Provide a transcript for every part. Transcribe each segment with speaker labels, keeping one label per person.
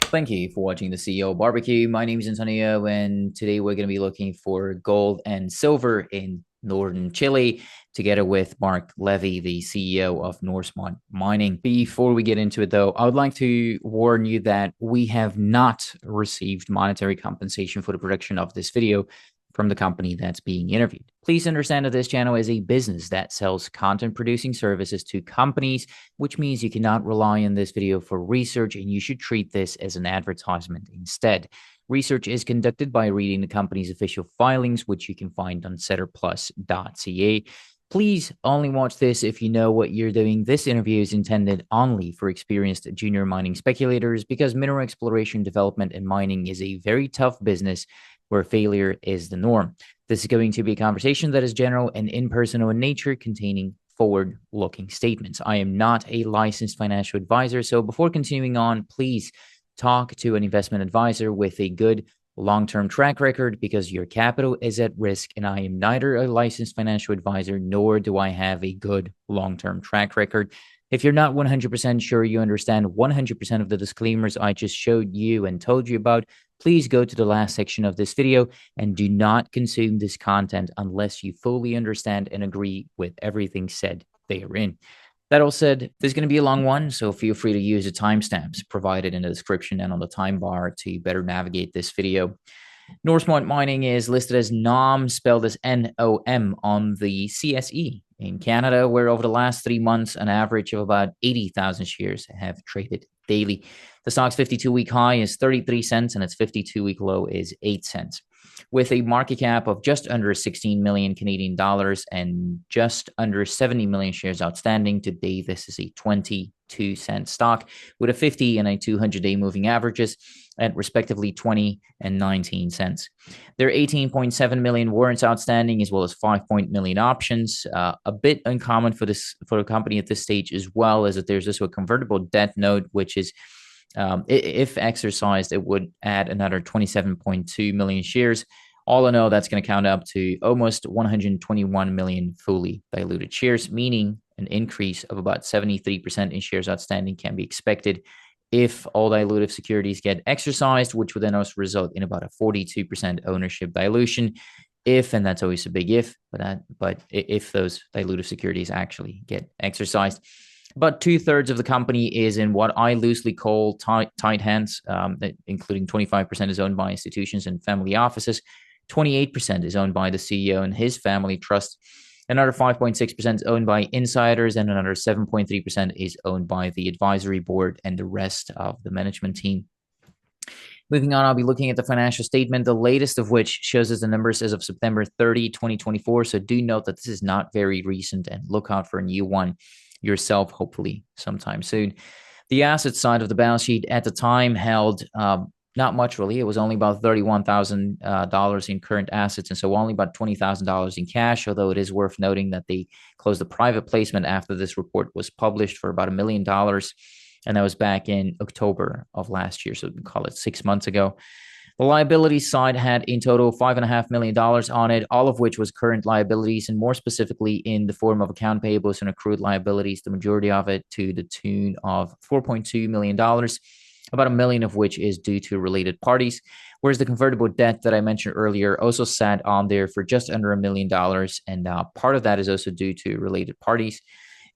Speaker 1: Thank you for watching the CEO Barbecue. My name is Antonio, and today we're going to be looking for gold and silver in northern Chile, together with Marc Levy, the CEO of Norsemont Mining. Before we get into it, though, I would like to warn you that we have not received monetary compensation for the production of this video from the company that's being interviewed. Please understand that this channel is a business that sells content producing services to companies, which means you cannot rely on this video for research, and you should treat this as an advertisement instead. Research is conducted by reading the company's official filings, which you can find on setterplus.ca. Please only watch this if you know what you're doing. This interview is intended only for experienced junior mining speculators because mineral exploration, development, and mining is a very tough business where failure is the norm. This is going to be a conversation that is general and impersonal in nature, containing forward-looking statements. I am not a licensed financial advisor, so before continuing on, please talk to an investment advisor with a good long-term track record because your capital is at risk, and I am neither a licensed financial advisor nor do I have a good long-term track record. If you're not 100% sure you understand 100% of the disclaimers I just showed you and told you about, please go to the last section of this video and do not consume this content unless you fully understand and agree with everything said therein. That all said, this is going to be a long one, so feel free to use the timestamps provided in the description and on the time bar to better navigate this video. Norsemont Mining is listed as NOM, spelled as N-O-M, on the CSE in Canada, where over the last 3 months, an average of about 80,000 shares have traded daily. The stock's 52-week high is 33 cents, and its 52-week low is 8 cents. With a market cap of just under 16 million Canadian dollars and just under 70 million shares outstanding, today this is a 22-cent stock with a 50 and a 200-day moving averages at respectively 20 and 19 cents. There are 18.7 million warrants outstanding, as well as 5 million options. A bit uncommon for a company at this stage, as well as that there's also a convertible debt note, which is if exercised, it would add another 27.2 million shares. All in all, that's going to count up to almost 121 million fully diluted shares, meaning an increase of about 73% in shares outstanding can be expected if all dilutive securities get exercised, which would then also result in about a 42% ownership dilution. If, and that's always a big if, but if those dilutive securities actually get exercised. About 2/3 of the company is in what I loosely call tight hands, including 25% is owned by institutions and family offices. 28% is owned by the CEO and his family trust. Another 5.6% is owned by insiders, and another 7.3% is owned by the advisory board and the rest of the management team. Moving on, I'll be looking at the financial statement, the latest of which shows us the numbers as of September 30, 2024. So do note that this is not very recent, and look out for a new one yourself, hopefully sometime soon. The asset side of the balance sheet at the time held not much really. It was only about $31,000 in current assets, and so only about $20,000 in cash, although it is worth noting that they closed a private placement after this report was published for about $1 million, and that was back in October of last year, so we can call it 6 months ago. The liability side had in total $5.5 million on it, all of which was current liabilities, and more specifically in the form of account payables and accrued liabilities, the majority of it to the tune of $4.2 million, about $1 million of which is due to related parties, whereas the convertible debt that I mentioned earlier also sat on there for just under $1 million, and part of that is also due to related parties.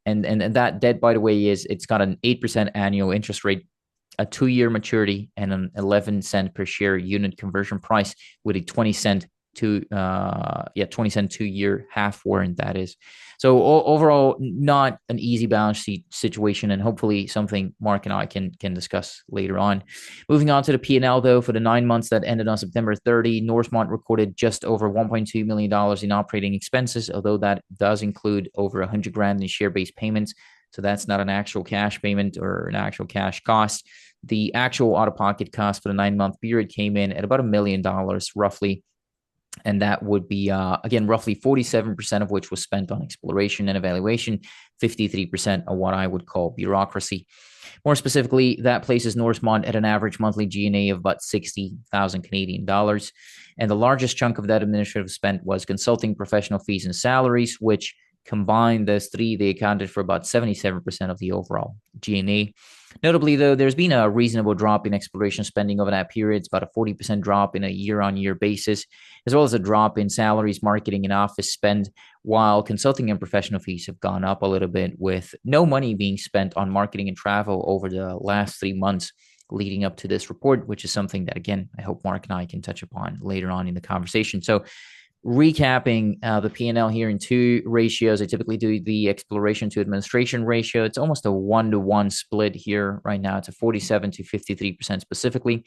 Speaker 1: And that debt, by the way, it's got an 8% annual interest rate, a 2-year maturity, and an 11-cent per share unit conversion price with a 20-cent 2-year half warrant, that is. So overall, not an easy balance sheet situation, and hopefully something Marc and I can discuss later on. Moving on to the P&L, though, for the 9 months that ended on September 30, Norsemont recorded just over $1.2 million in operating expenses, although that does include over $100,000 in share-based payments. So that's not an actual cash payment or an actual cash cost. The actual out-of-pocket cost for the 9-month period came in at about $1 million, roughly. And that would be, again, roughly 47% of which was spent on exploration and evaluation, 53% of what I would call bureaucracy. More specifically, that places Norsemont at an average monthly G&A of about 60,000 Canadian dollars. And the largest chunk of that administrative spend was consulting, professional fees, and salaries, which combined those three, they accounted for about 77% of the overall G&A. Notably, though, there's been a reasonable drop in exploration spending over that period. It's about a 40% drop in a year-on-year basis, as well as a drop in salaries, marketing, and office spend, while consulting and professional fees have gone up a little bit, with no money being spent on marketing and travel over the last 3 months leading up to this report, which is something that, again, I hope Marc and I can touch upon later on in the conversation. So recapping the P&L here in two ratios. I typically do the exploration to administration ratio. It's almost a 1-to-1 split here right now. It's a 47 to 53% specifically.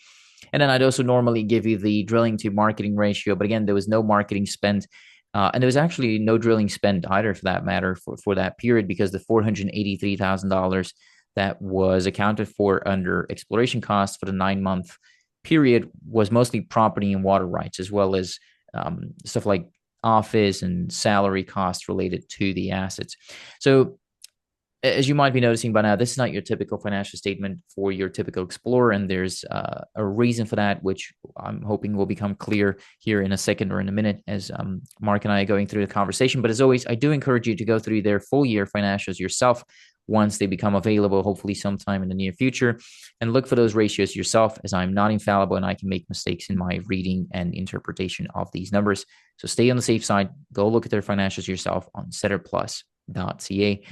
Speaker 1: And then I'd also normally give you the drilling to marketing ratio. But again, there was no marketing spent. And there was actually no drilling spent either, for that matter, for that period, because the $483,000 that was accounted for under exploration costs for the 9-month period was mostly property and water rights, as well as stuff like office and salary costs related to the assets. So as you might be noticing by now, this is not your typical financial statement for your typical explorer, and there's a reason for that, which I'm hoping will become clear here in a second or in a minute as Marc and I are going through the conversation. But as always, I do encourage you to go through their full year financials yourself once they become available, hopefully sometime in the near future, and look for those ratios yourself, as I'm not infallible and I can make mistakes in my reading and interpretation of these numbers. So stay on the safe side. Go look at their financials yourself on setterplus.ca.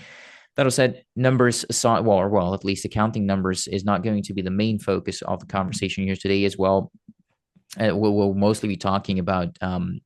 Speaker 1: That said, numbers aside, well, at least accounting numbers is not going to be the main focus of the conversation here today as well. We'll mostly be talking about, I'm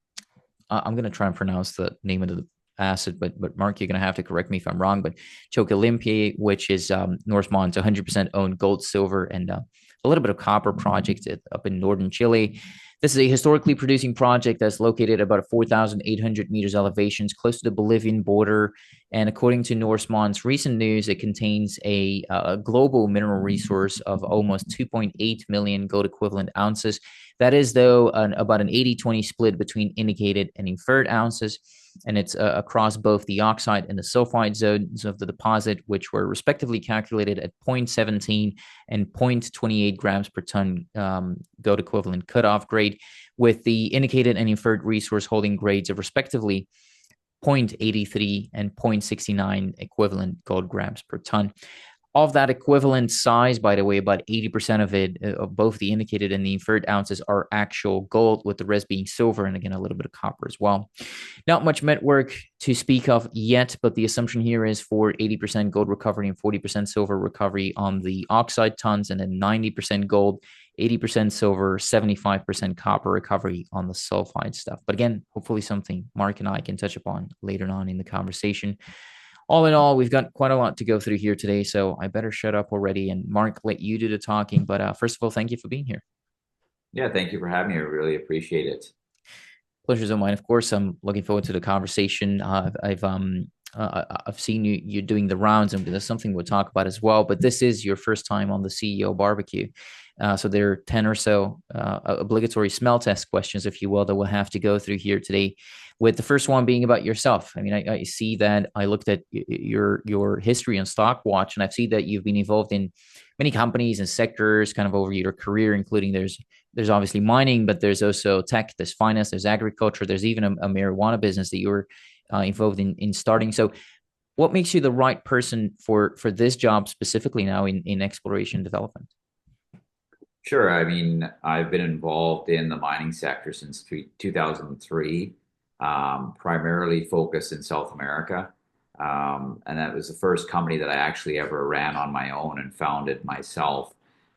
Speaker 1: going to try and pronounce the name of the asset, but Marc, you're going to have to correct me if I'm wrong, but Choquelimpe, which is Norsemont's 100% owned gold, silver, and a little bit of copper project up in northern Chile. This is a historically producing project that's located about 4,800 meters elevations, close to the Bolivian border. And according to Norsemont's recent news, it contains a global mineral resource of almost 2.8 million gold equivalent ounces. That is, though, about an 80-20 split between indicated and inferred ounces. And it's across both the oxide and the sulfide zones of the deposit, which were respectively calculated at 0.17 and 0.28 grams per ton gold equivalent cutoff grade, with the indicated and inferred resource holding grades of respectively 0.83 and 0.69 equivalent gold grams per ton. Of that equivalent size, by the way, about 80% of it, of both the indicated and the inferred ounces, are actual gold, with the rest being silver, and again, a little bit of copper as well. Not much network to speak of yet, but the assumption here is for 80% gold recovery and 40% silver recovery on the oxide tons, and then 90% gold, 80% silver, 75% copper recovery on the sulfide stuff. But again, hopefully something Marc and I can touch upon later on in the conversation. All in all, we've got quite a lot to go through here today, so I better shut up already and Marc, let you do the talking. But first of all, thank you for being here.
Speaker 2: Yeah, thank you for having me. I really appreciate it.
Speaker 1: Pleasure's all mine. Of course, I'm looking forward to the conversation. I've seen you doing the rounds, and there's something we'll talk about as well. But this is your first time on the CEO barbecue, so there are 10 or so obligatory smell test questions, if you will, that we'll have to go through here today. With the first one being about yourself. I mean, I see that I looked at your history on Stockwatch, and I've seen that you've been involved in many companies and sectors kind of over your career, including there's obviously mining, but there's also tech, there's finance, there's agriculture, there's even a marijuana business that you were involved in starting. So what makes you the right person for this job specifically now in exploration development?
Speaker 2: Sure. I mean, I've been involved in the mining sector since 2003, primarily focused in South America. And that was the first company that I actually ever ran on my own and founded myself,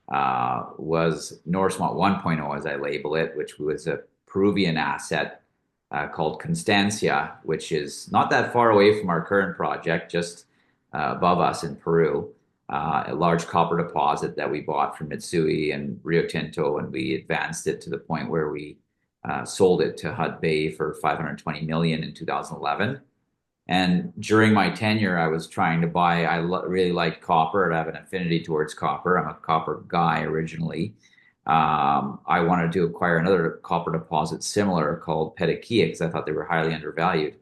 Speaker 2: was Norsemont 1.0, as I label it, which was a Peruvian asset called Constancia, which is not that far away from our current project, just above us in Peru. A large copper deposit that we bought from Mitsui and Rio Tinto, and we advanced it to the point where we sold it to Hudbay for 520 million in 2011. And during my tenure, I was trying to buy. Really liked copper. I have an affinity towards copper. I'm a copper guy originally. I wanted to acquire another copper deposit similar called Petaquilla because I thought they were highly undervalued.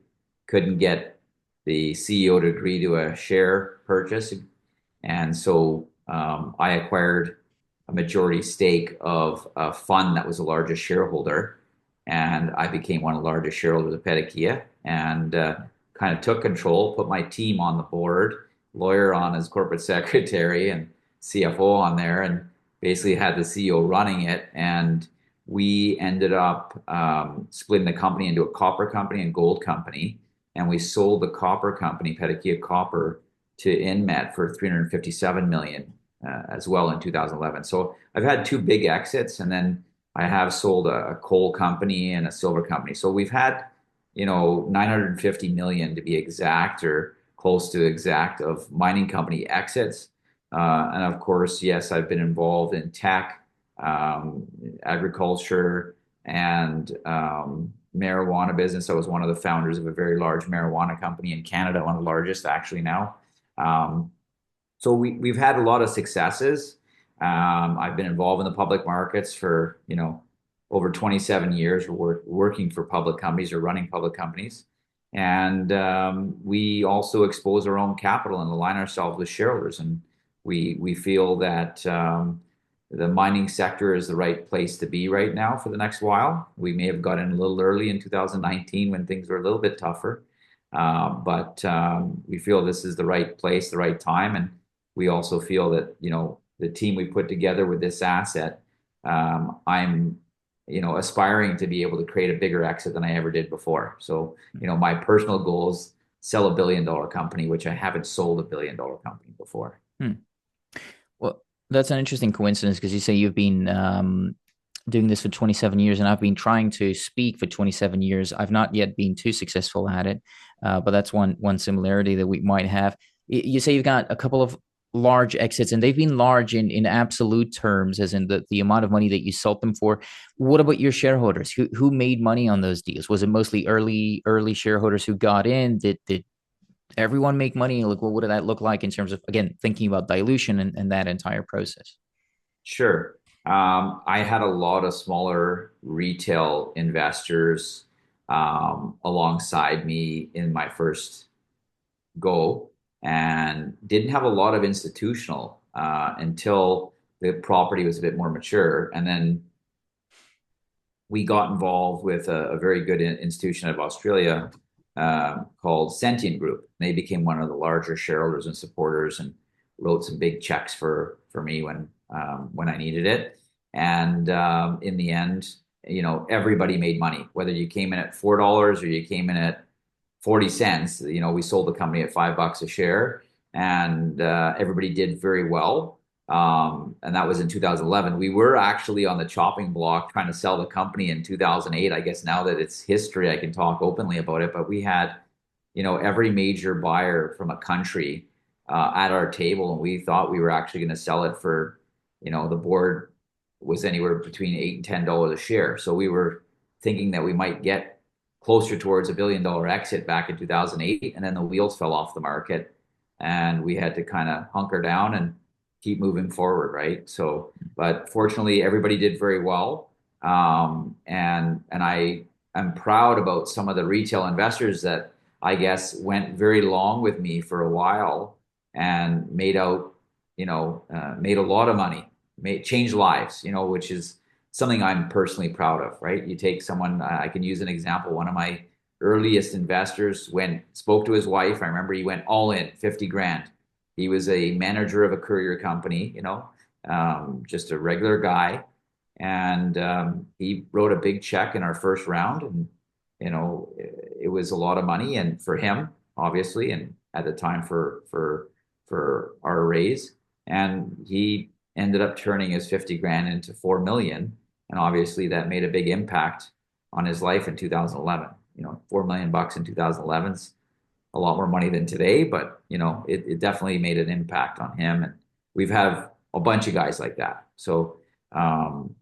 Speaker 2: Couldn't get the CEO to agree to a share purchase. And so I acquired a majority stake of a fund that was the largest shareholder. And I became one of the largest shareholders of Petaquilla and kind of took control, put my team on the board, lawyer on as corporate secretary, and CFO on there and basically had the CEO running it. And we ended up splitting the company into a copper company and gold company. And we sold the copper company, Petakia Copper, to Inmet for 357 million as well in 2011. So I've had two big exits, and then I have sold a coal company and a silver company. So we've had, 950 million to be exact, or close to exact, of mining company exits. And of course, yes, I've been involved in tech, agriculture, and marijuana business. I was one of the founders of a very large marijuana company in Canada, one of the largest actually now. Um, so we've had a lot of successes. I've been involved in the public markets for, over 27 years, working for public companies or running public companies. And we also expose our own capital and align ourselves with shareholders. And we feel that the mining sector is the right place to be right now for the next while. We may have got in a little early in 2019 when things were a little bit tougher. But we feel this is the right place, the right time. And we also feel that, the team we put together with this asset, I'm, aspiring to be able to create a bigger exit than I ever did before. So, my personal goal is sell a $1 billion company, which I haven't sold a $1 billion company before.
Speaker 1: Hmm. Well, that's an interesting coincidence because you say you've been doing this for 27 years, and I've been trying to speak for 27 years. I've not yet been too successful at it, but that's one similarity that we might have. You say you've got a couple of large exits, and they've been large in absolute terms, as in the amount of money that you sold them for. What about your shareholders? Who made money on those deals? Was it mostly early shareholders who got in? Did everyone make money? Like, what did that look like in terms of, again, thinking about dilution and that entire process?
Speaker 2: Sure. I had a lot of smaller retail investors alongside me in my first go, and didn't have a lot of institutional until the property was a bit more mature. And then we got involved with a very good institution out of Australia called Sentient Group. They became one of the larger shareholders and supporters, and wrote some big checks for me when I needed it. And in the end, everybody made money, whether you came in at $4 or you came in at 40 cents. We sold the company at $5 a share, and everybody did very well. And that was in 2011. We were actually on the chopping block trying to sell the company in 2008. I guess now that it's history, I can talk openly about it. But we had, every major buyer from a country at our table, and we thought we were actually going to sell it for, the board was anywhere between $8 and $10 a share. So we were thinking that we might get closer towards $1 billion exit back in 2008, and then the wheels fell off the market, and we had to kind of hunker down and keep moving forward, right? So, but fortunately, everybody did very well, and I am proud about some of the retail investors that I guess went very long with me for a while and made a lot of money, made changed lives, which is something I'm personally proud of, right? You take someone, I can use an example. One of my earliest investors spoke to his wife. I remember he went all in, 50 grand. He was a manager of a courier company, just a regular guy. And he wrote a big check in our first round. And, it was a lot of money, and for him, obviously, and at the time for our raise. And he ended up turning his 50 grand into 4 million. And obviously that made a big impact on his life in 2011. 4 million bucks in 2011 is a lot more money than today, but it definitely made an impact on him. And we've had a bunch of guys like that. So, and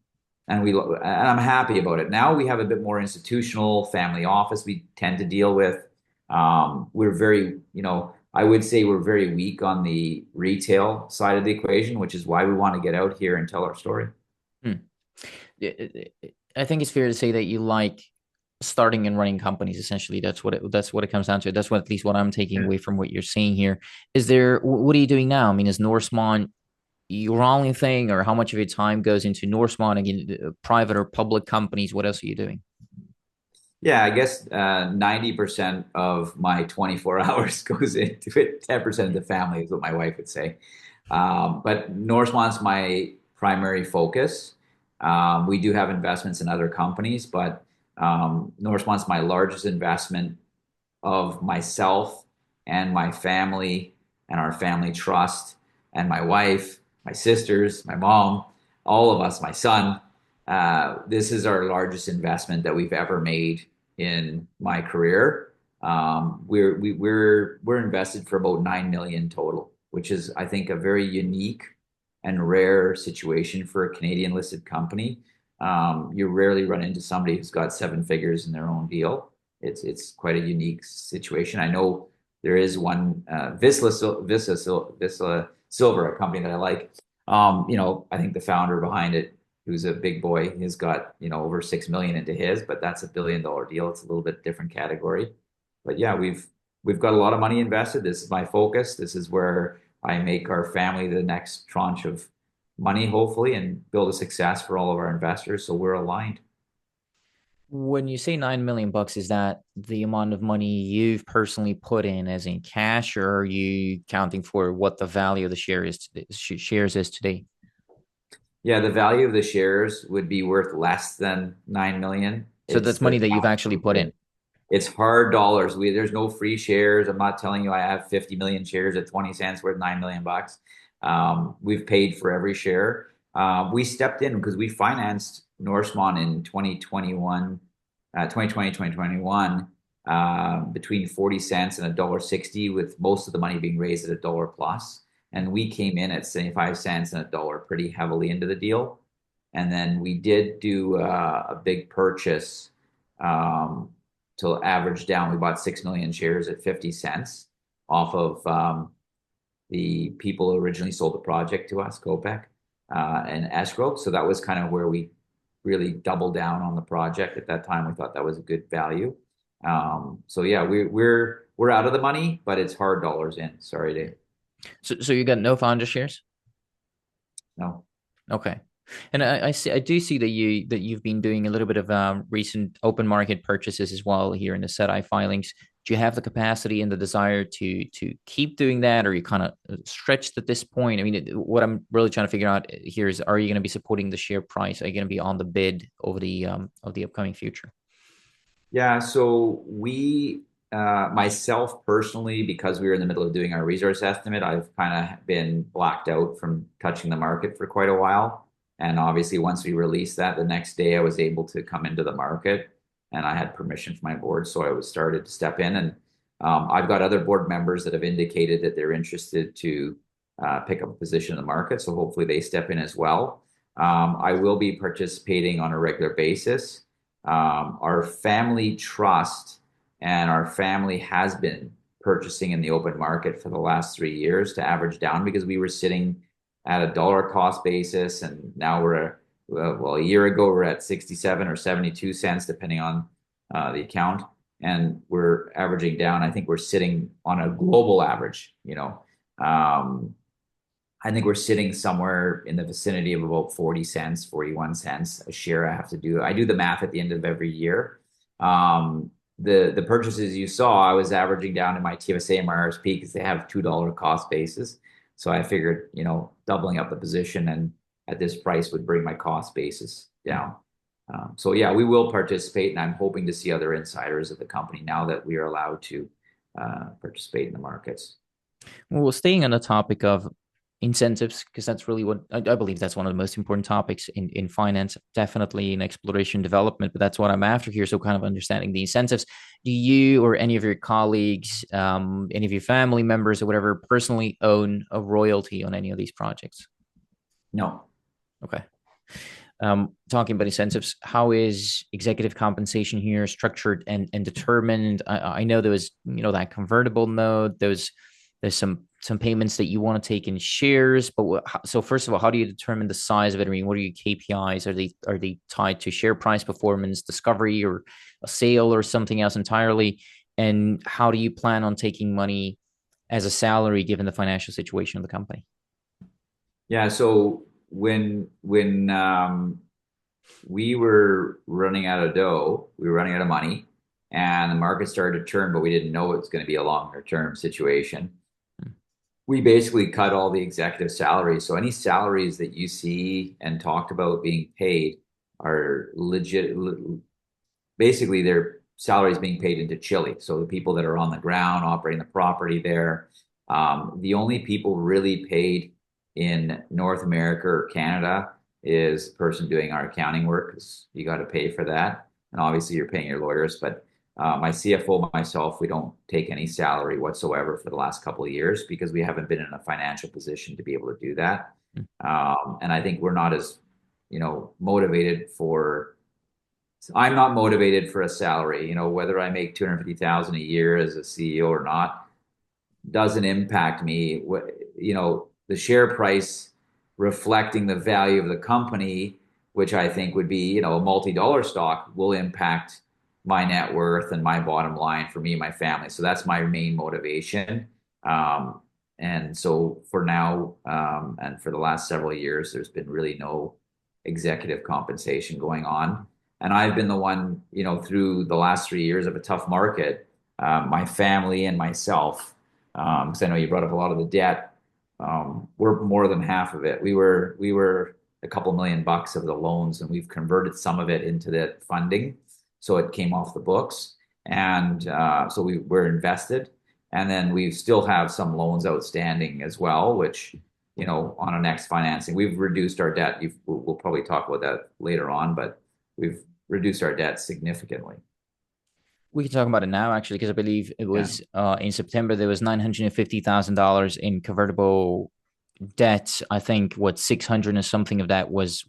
Speaker 2: I'm happy about it. Now we have a bit more institutional family office we tend to deal with. We're very, I would say we're very weak on the retail side of the equation, which is why we want to get out here and tell our story.
Speaker 1: Hmm. I think it's fair to say that you like starting and running companies. Essentially, that's what it comes down to. That's what, at least what I'm taking
Speaker 2: Yeah.
Speaker 1: away from what you're saying here. What are you doing now? I mean, is Norsemont your only thing, or how much of your time goes into Norsemont, again, private or public companies? What else are you doing?
Speaker 2: Yeah, I guess 90% of my 24 hours goes into it. 10% of the family is what my wife would say. But Norsemont's my primary focus. We do have investments in other companies, but Norsemont's my largest investment of myself and my family and our family trust and my wife, my sisters, my mom, all of us, my son. This is our largest investment that we've ever made in my career. We're invested for about 9 million total, which is, I think, a very unique and rare situation for a Canadian listed company. You rarely run into somebody who's got seven figures in their own deal. It's quite a unique situation. I know there is one Visla Silver, a company that I like. I think the founder behind it, who's a big boy, has got over 6 million into his, but that's $1 billion deal. It's a little bit different category. But yeah, we've got a lot of money invested. This is my focus. This is where I make our family the next tranche of money, hopefully, and build a success for all of our investors. So we're aligned.
Speaker 1: When you say 9 million bucks, is that the amount of money you've personally put in as in cash, or are you counting for what the value of the shares is today?
Speaker 2: Yeah, the value of the shares would be worth less than 9 million.
Speaker 1: So
Speaker 2: It's
Speaker 1: that's
Speaker 2: the
Speaker 1: money that you've
Speaker 2: cash
Speaker 1: actually
Speaker 2: we
Speaker 1: put
Speaker 2: put
Speaker 1: in.
Speaker 2: in. It's hard dollars. There's no free shares. I'm not telling you I have 50 million shares at 20 cents worth 9 million bucks. We've paid for every share. We stepped in because we financed Norsemont in 2021, 2020, 2021, between 40 cents and $1.60, with most of the money being raised at $1 plus. And we came in at 75 cents and $1 pretty heavily into the deal. And then we did do a big purchase to average down. We bought 6 million shares at 50 cents off of the people who originally sold the project to us, Copec and escrow. So that was kind of where we really doubled down on the project at that time. We thought that was a good value. So yeah, we're out of the money, but it's hard dollars in. Sorry, Dave.
Speaker 1: So you got no founder shares?
Speaker 2: No.
Speaker 1: Okay. And I do see that you've been doing a little bit of recent open market purchases as well here in the SEDI filings. Do you have the capacity and the desire to keep doing that, or are you kind of stretched at this point? I mean, what I'm really trying to figure out here is, are you going to be supporting the share price? Are you going to be on the bid over the of the upcoming future?
Speaker 2: Yeah, so myself personally, because we were in the middle of doing our resource estimate, I've kind of been blacked out from touching the market for quite a while. And obviously, once we released that, the next day I was able to come into the market, and I had permission from my board, so I was started to step in. And I've got other board members that have indicated that they're interested to pick up a position in the market, so hopefully they step in as well. I will be participating on a regular basis. Our family trust and our family has been purchasing in the open market for the last 3 years to average down, because we were sitting at $1 cost basis, and now well, a year ago we're at 67 or 72 cents depending on the account, and we're averaging down. I think we're sitting on a global average. I think we're sitting somewhere in the vicinity of about 40 cents, 41 cents a share. I do the math at the end of every year. The purchases you saw, I was averaging down in my TFSA and my RSP because they have $2 cost basis. So I figured, doubling up the position and at this price would bring my cost basis down. So yeah, we will participate, and I'm hoping to see other insiders of the company now that we are allowed to participate in the markets.
Speaker 1: Well, staying on the topic of incentives, because that's really what I believe that's one of the most important topics in finance, definitely in exploration development, but that's what I'm after here. So kind of understanding the incentives. Do you or any of your colleagues, any of your family members or whatever, personally own a royalty on any of these projects?
Speaker 2: No.
Speaker 1: Okay. Talking about incentives, how is executive compensation here structured and determined? I know there was, that convertible note. There's some payments that you want to take in shares, but so first of all, how do you determine the size of it? I mean, what are your KPIs? Are they tied to share price performance, discovery, or a sale, or something else entirely? And how do you plan on taking money as a salary given the financial situation of the company?
Speaker 2: Yeah, so when we were running out of dough, we were running out of money, and the market started to turn, but we didn't know it was going to be a longer term situation. we basically cut all the executive salaries. So any salaries that you see and talked about being paid are legit. Basically, their salaries being paid into Chile. So the people that are on the ground operating the property there. The only people really paid in North America or Canada is the person doing our accounting work, because you got to pay for that. And obviously, you're paying your lawyers. But my CFO, myself, we don't take any salary whatsoever for the last couple of years because we haven't been in a financial position to be able to do that. And I think we're not as, motivated for. I'm not motivated for a salary. Whether I make 250,000 a year as a CEO or not doesn't impact me. The share price reflecting the value of the company, which I think would be, a multi-dollar stock, will impact my net worth and my bottom line for me and my family. So that's my main motivation. And so for now, and for the last several years, there's been really no executive compensation going on. And I've been the one, through the last 3 years of a tough market, my family and myself, because I know you brought up a lot of the debt. We're more than half of it. We were a couple $1 million of the loans, and we've converted some of it into the funding, so it came off the books, and so we're invested, and then we still have some loans outstanding as well, which on our next financing, we've reduced our debt. We'll probably talk about that later on, but we've reduced our debt significantly.
Speaker 1: We can talk about it now, actually, because I believe it
Speaker 2: Yeah.
Speaker 1: was in September there was $950,000 in convertible debt. I think what 600 and something of that was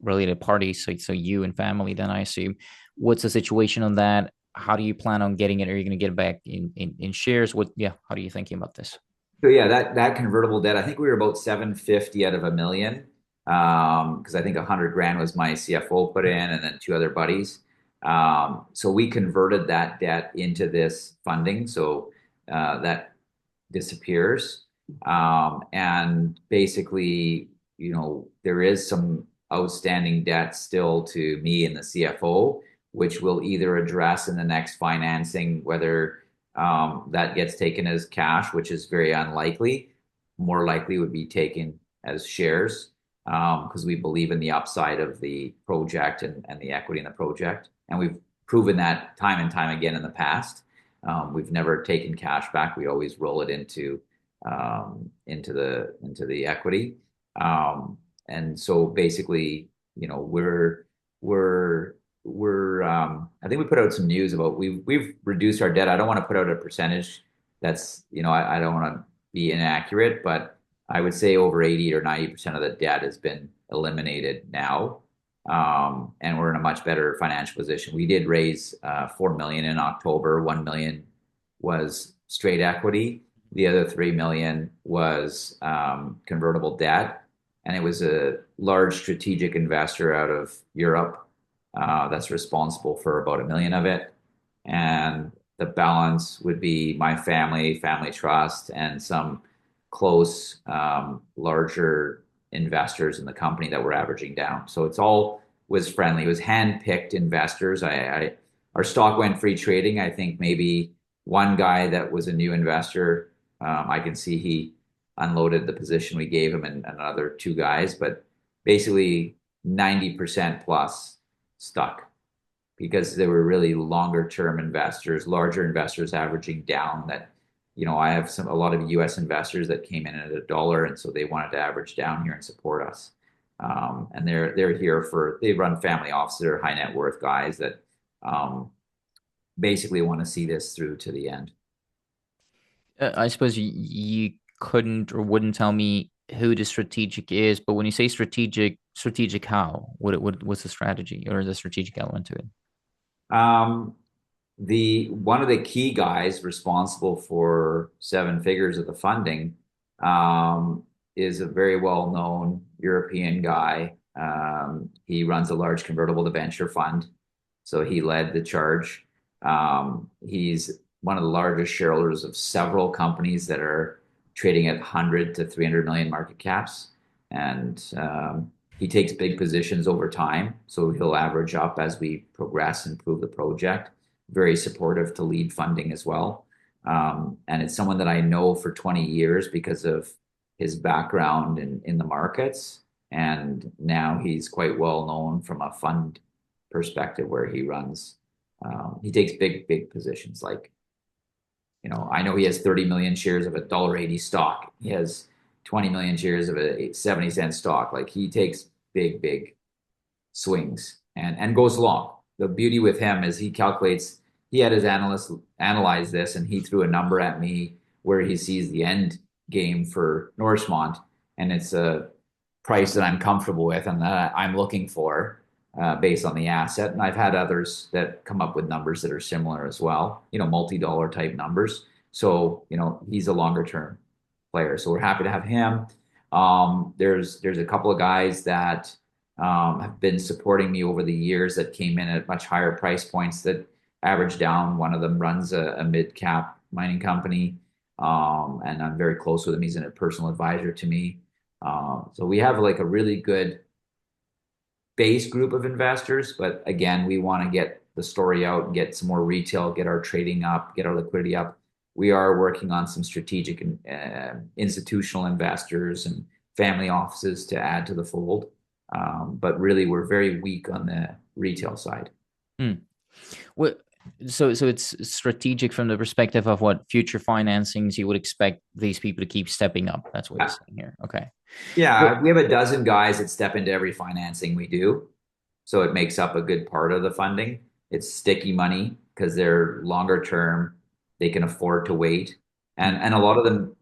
Speaker 1: related parties, so you and family. Then I assume, what's the situation on that? How do you plan on getting it? Are you going to get it back in shares? What? Yeah, how are you thinking about this?
Speaker 2: So yeah, that convertible debt, I think we were about 750 out of a million. Because I think 100 grand was my CFO put in, and then two other buddies. So we converted that debt into this funding. So that disappears. And basically, there is some outstanding debt still to me and the CFO, which we'll either address in the next financing, whether that gets taken as cash, which is very unlikely. More likely would be taken as shares, because we believe in the upside of the project and the equity in the project. And we've proven that time and time again in the past. We've never taken cash back. We always roll it into the equity. And so basically, we're I think we put out some news about we've reduced our debt. I don't want to put out a percentage that's, I don't want to be inaccurate, but I would say over 80 or 90% of the debt has been eliminated now. And we're in a much better financial position. We did raise 4 million in October. 1 million was straight equity. The other 3 million was convertible debt. And it was a large strategic investor out of Europe that's responsible for about 1 million of it. And the balance would be my family trust, and some close, larger investors in the company that were averaging down. So it's all was friendly. It was hand-picked investors. Our stock went free trading. I think maybe one guy that was a new investor, I can see he unloaded the position we gave him, and another two guys, but basically 90% plus stuck, because they were really longer term investors, larger investors averaging down. That, I have a lot of US investors that came in at $1, and so they wanted to average down here and support us. And they're here they run family offices, they're high net worth guys that basically want to see this through to the end.
Speaker 1: I suppose you couldn't or wouldn't tell me who the strategic is, but when you say strategic how? What's the strategy or the strategic element to it?
Speaker 2: Um, the One of the key guys responsible for seven figures of the funding is a very well-known European guy. He runs a large convertible debenture fund, so he led the charge. He's one of the largest shareholders of several companies that are trading at 100 to 300 million market caps, and he takes big positions over time, so he'll average up as we progress and prove the project. Very supportive to lead funding as well. And it's someone that I know for 20 years because of his background in the markets. And now he's quite well known from a fund perspective where he runs. He takes big positions. Like, I know he has 30 million shares of a $1.80 stock. He has 20 million shares of a 70-cent stock. Like he takes big swings and goes long. The beauty with him is he had his analyst analyze this and he threw a number at me where he sees the end game for Norsemont, and it's a price that I'm comfortable with and that I'm looking for based on the asset. And I've had others that come up with numbers that are similar as well, multi-dollar type numbers. So, he's a longer term player. So we're happy to have him. There's a couple of guys that have been supporting me over the years that came in at much higher price points that average down. One of them runs a mid cap mining company, and I'm very close with him. He's a personal advisor to me. So we have like a really good base group of investors, but again, we want to get the story out and get some more retail, get our trading up, get our liquidity up. We are working on some strategic and institutional investors and family offices to add to the fold. But really, we're very weak on the retail side.
Speaker 1: Hmm. What? So it's strategic from the perspective of what future financings you would expect these people to keep stepping up. That's what you're saying here. Okay.
Speaker 2: Yeah,
Speaker 1: Well,
Speaker 2: we have a dozen guys that step into every financing we do. So it makes up a good part of the funding. It's sticky money because they're longer term. They can afford to wait. And a lot of them,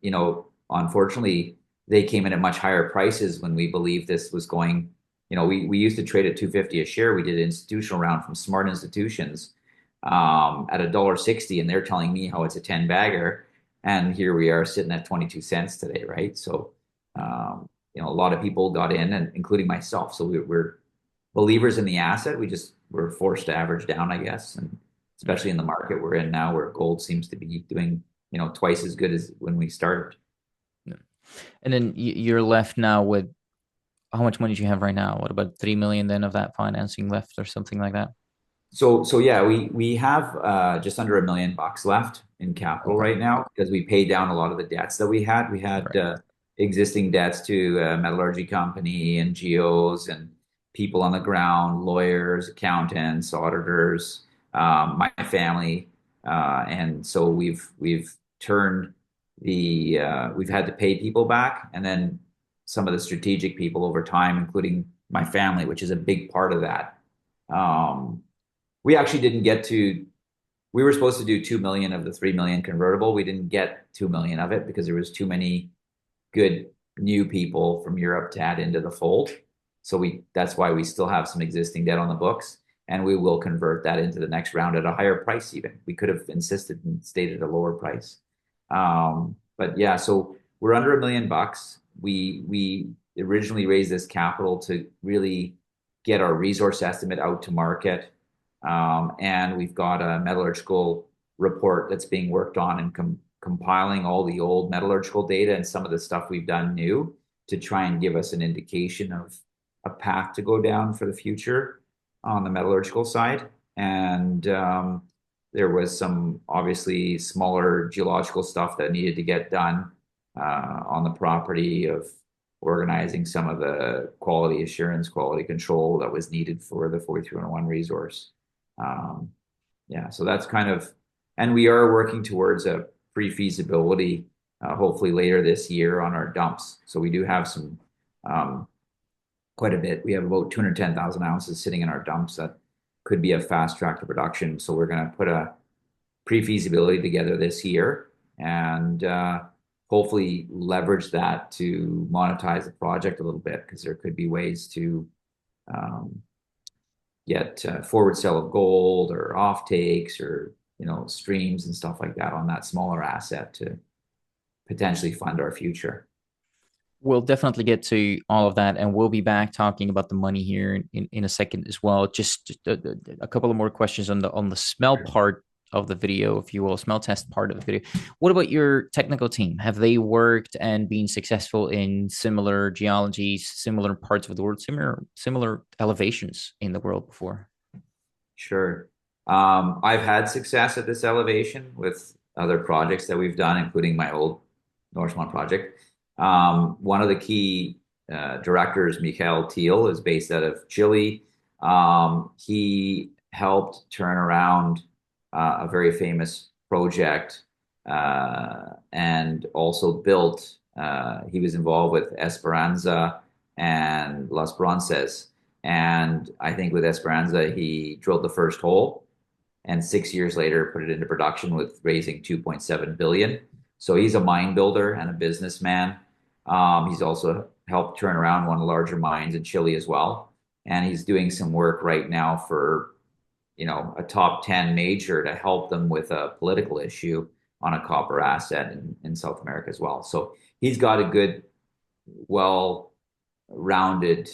Speaker 2: unfortunately, they came in at much higher prices when we believed this was going. We used to trade at 250 a share. We did an institutional round from smart institutions at $1.60, and they're telling me how it's a 10 bagger. And here we are sitting at 22 cents today, right? So a lot of people got in, and including myself. So we're believers in the asset. We just were forced to average down, I guess, and especially in the market we're in now, where gold seems to be doing, twice as good as when we started.
Speaker 1: and then you're left now with how much money do you have right now? What about 3 million then of that financing left or something like that?
Speaker 2: So yeah, we have just under $1 million left in capital
Speaker 1: Okay.
Speaker 2: right now because we paid down a lot of the debts that we had. We had
Speaker 1: Right.
Speaker 2: existing debts to a metallurgy company and geos and people on the ground, lawyers, accountants, auditors, my family, and so we've turned we've had to pay people back, and then some of the strategic people over time, including my family, which is a big part of that. Um, we actually didn't get to, we were supposed to do 2 million of the 3 million convertible. We didn't get 2 million of it because there was too many good new people from Europe to add into the fold. So that's why we still have some existing debt on the books, and we will convert that into the next round at a higher price even. We could have insisted and stayed at a lower price. But yeah, so we're under $1 million. We originally raised this capital to really get our resource estimate out to market. And we've got a metallurgical report that's being worked on and compiling all the old metallurgical data and some of the stuff we've done new to try and give us an indication of a path to go down for the future on the metallurgical side. And there was some obviously smaller geological stuff that needed to get done on the property of organizing some of the quality assurance, quality control that was needed for the 43-101 resource. Um, yeah, so that's kind of, and we are working towards a pre-feasibility, hopefully later this year on our dumps. So we do have some, quite a bit. We have about 210,000 ounces sitting in our dumps that could be a fast track to production. So we're going to put a pre-feasibility together this year and hopefully leverage that to monetize the project a little bit because there could be ways to um, get forward sale of gold or off takes or streams and stuff like that on that smaller asset to potentially fund our future.
Speaker 1: We'll definitely get to all of that, and we'll be back talking about the money here in a second as well. Just a couple of more questions on the smell part of the video, if you will, smell test part of the video. What about your technical team? Have they worked and been successful in similar geologies, similar parts of the world, similar elevations in the world before?
Speaker 2: Sure. I've had success at this elevation with other projects that we've done, including my old Norsemont project. One of the key directors, Mikhail Thiel, is based out of Chile. He helped turn around a very famous project and also built, he was involved with Esperanza and Las Bronces. And I think with Esperanza, he drilled the first hole and 6 years later put it into production with raising 2.7 billion. So he's a mine builder and a businessman. He's also helped turn around one of the larger mines in Chile as well. And he's doing some work right now for, a top 10 major to help them with a political issue on a copper asset in South America as well. So he's got a good, well-rounded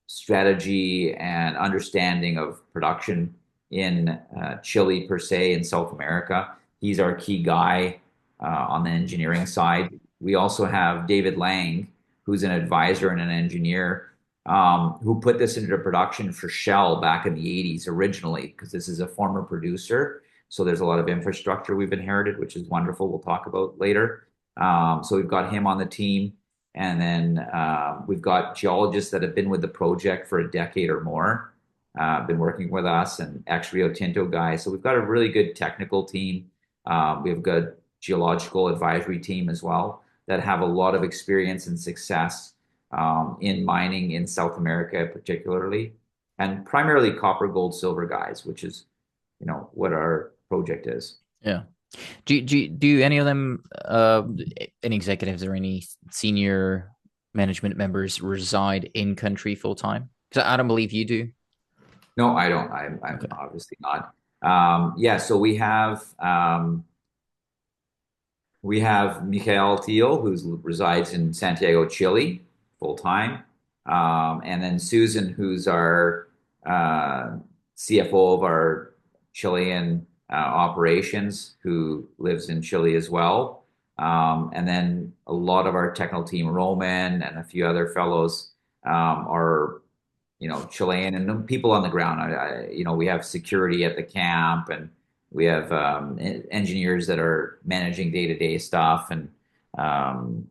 Speaker 2: strategy and understanding of production in Chile per se in South America. He's our key guy on the engineering side. We also have David Lang, who's an advisor and an engineer who put this into production for Shell back in the 80s originally, because this is a former producer. So there's a lot of infrastructure we've inherited, which is wonderful. We'll talk about later. So we've got him on the team. And then we've got geologists that have been with the project for a decade or more, been working with us, and ex-Rio Tinto guys. So we've got a really good technical team. We have a good geological advisory team as well that have a lot of experience and success in mining in South America, particularly, and primarily copper, gold, silver guys, which is, what our project is.
Speaker 1: Yeah. Do any of them, any executives or any senior management members reside in country full time? Because I don't believe you do.
Speaker 2: No, I don't. I'm
Speaker 1: Okay.
Speaker 2: obviously not. Yeah, so we have Mikhail Thiel, who resides in Santiago, Chile, full time, and then Susan, who's our CFO of our Chilean operations, who lives in Chile as well. And then a lot of our technical team, Roman and a few other fellows, are Chilean and people on the ground. We have security at the camp, and we have engineers that are managing day-to-day stuff, and um,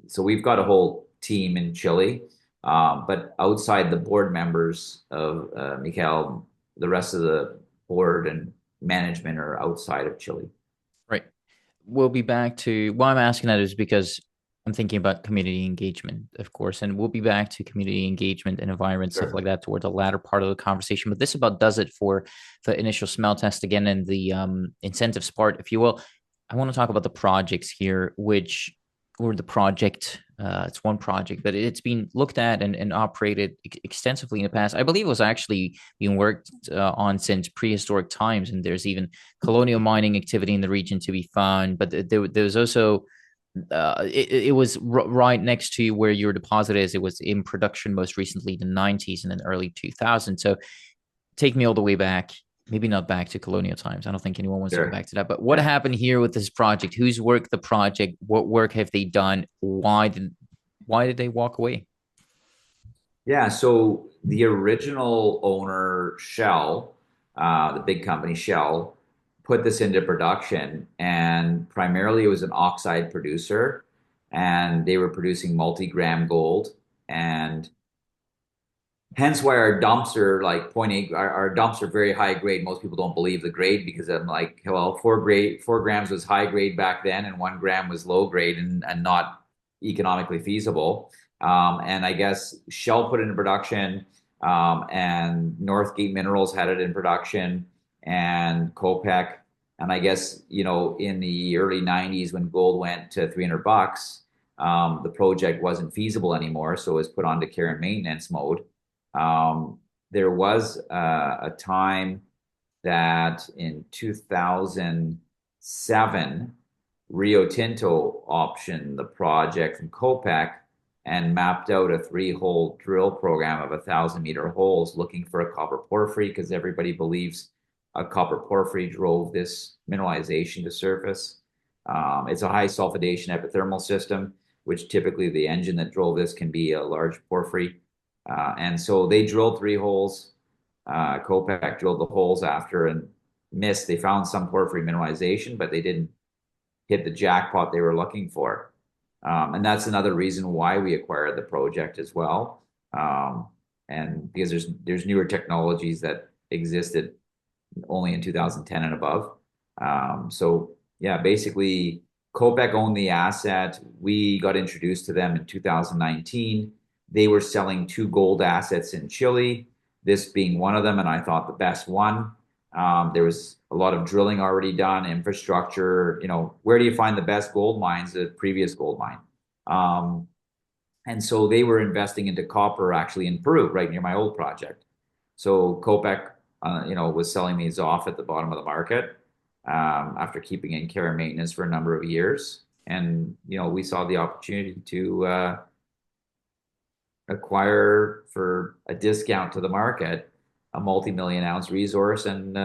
Speaker 2: so we've got a whole team in Chile. But outside the board members of Mikhail, the rest of the board and management are outside of Chile.
Speaker 1: Right. We'll be back to why I'm asking that is because I'm thinking about community engagement, of course, and we'll be back to community engagement and environment stuff
Speaker 2: Sure.
Speaker 1: like that toward the latter part of the conversation. But this about does it for the initial smell test again and the incentives part, if you will. I want to talk about the projects here, which or the project. It's one project, but it's been looked at and operated extensively in the past. I believe it was actually being worked on since prehistoric times, and there's even colonial mining activity in the region to be found. But there was also it was right next to where your deposit is. It was in production most recently the 90s and then early 2000s. So take me all the way back, maybe not back to colonial times. I don't think anyone wants to go
Speaker 2: Sure.
Speaker 1: back to that. But what
Speaker 2: Yeah.
Speaker 1: happened here with this project? Who's worked the project? What work have they done? Why did they walk away?
Speaker 2: Yeah, so the original owner, Shell, the big company Shell, put this into production, and primarily it was an oxide producer, and they were producing multi-gram gold, and hence why our dumps are like zero point 0.8. Our dumps are very high grade. Most people don't believe the grade because I'm like, well, 4 grams was high grade back then, and 1 gram was low grade and not economically feasible. And I guess Shell put it in production, and Northgate Minerals had it in production, and Copec. And I guess, in the early 90s when gold went to $300, the project wasn't feasible anymore. So it was put onto care and maintenance mode. There was a time that in 2007, Rio Tinto optioned the project from Copec and mapped out a 3-hole drill program of 1,000-meter holes looking for a copper porphyry because everybody believes a copper porphyry drove this mineralization to surface. It's a high sulfidation epithermal system, which typically the engine that drove this can be a large porphyry. And so they drilled 3 holes. Copec drilled the holes after, and missed. They found some porphyry mineralization, but they didn't hit the jackpot they were looking for. And that's another reason why we acquired the project as well. And because there's newer technologies that existed only in 2010 and above. So yeah, basically Kopek owned the asset. We got introduced to them in 2019. They were selling two gold assets in Chile, this being one of them, and I thought the best one. There was a lot of drilling already done, infrastructure. Where do you find the best gold mines? The previous gold mine. Um, and so they were investing into copper actually in Peru, right near my old project. So Kopek, was selling these off at the bottom of the market after keeping in care and maintenance for a number of years. And, we saw the opportunity to acquire for a discount to the market a multi-million ounce resource and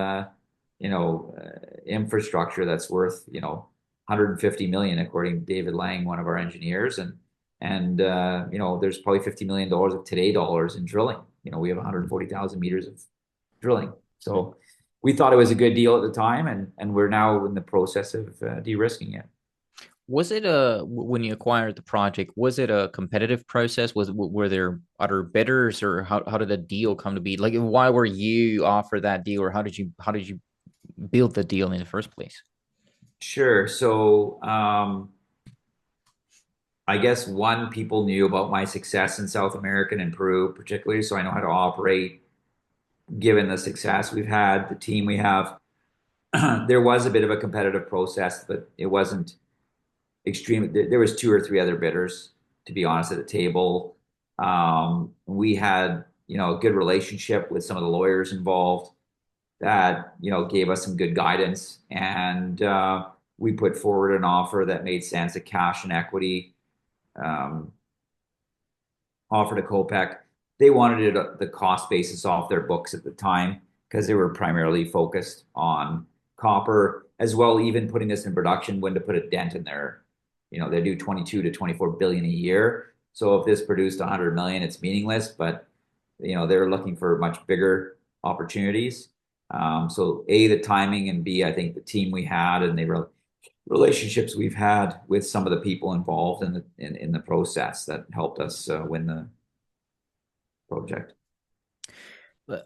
Speaker 2: infrastructure that's worth 150 million according to David Lang, one of our engineers, and there's probably $50 million of today dollars in drilling. We have 140,000 meters of drilling, so we thought it was a good deal at the time, and we're now in the process of de-risking it.
Speaker 1: Was it when you acquired the project, was it a competitive process? Were there other bidders, or how did the deal come to be? Like, why were you offered that deal, or how did you build the deal in the first place?
Speaker 2: Sure. So I guess one, people knew about my success in South America and Peru, particularly, so I know how to operate given the success we've had, the team we have. There was a bit of a competitive process, but it wasn't extreme. There was two or three other bidders, to be honest, at the table. We had, a good relationship with some of the lawyers involved that, gave us some good guidance, and we put forward an offer that made sense, a cash and equity um, offer to Kopek. They wanted the cost basis off their books at the time because they were primarily focused on copper as well. Even putting this in production, when to put a dent in their, they do 22 to 24 billion a year. So if this produced 100 million, it's meaningless. But they're looking for much bigger opportunities. So A, the timing, and B, I think the team we had and the relationships we've had with some of the people involved in the process that helped us win the project.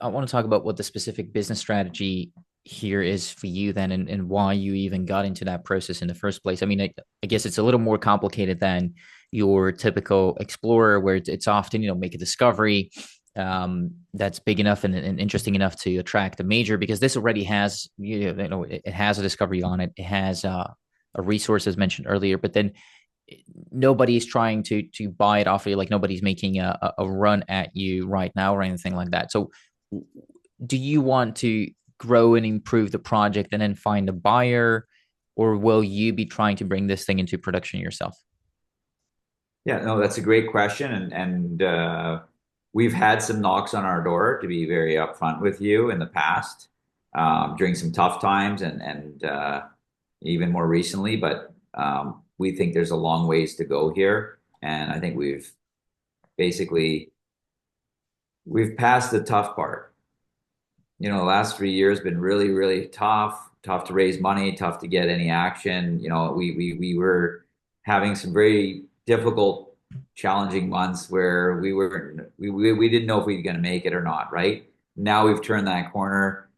Speaker 1: I want to talk about what the specific business strategy here is for you then, and why you even got into that process in the first place. I mean, I guess it's a little more complicated than your typical explorer, where it's often, make a discovery that's big enough and interesting enough to attract a major, because this already has, it has a discovery on it. It has a resource as mentioned earlier, but then nobody's trying to buy it off of you. Like, nobody's making a run at you right now or anything like that. So do you want to grow and improve the project and then find a buyer, or will you be trying to bring this thing into production yourself?
Speaker 2: Yeah, no, that's a great question, and we've had some knocks on our door, to be very upfront with you, in the past, during some tough times, and even more recently. But we think there's a long ways to go here, and I think we've passed the tough part. The last 3 years have been really, really tough to raise money, tough to get any action. We were having some very difficult, challenging months where we didn't know if we were going to make it or not, right? Now we've turned that corner.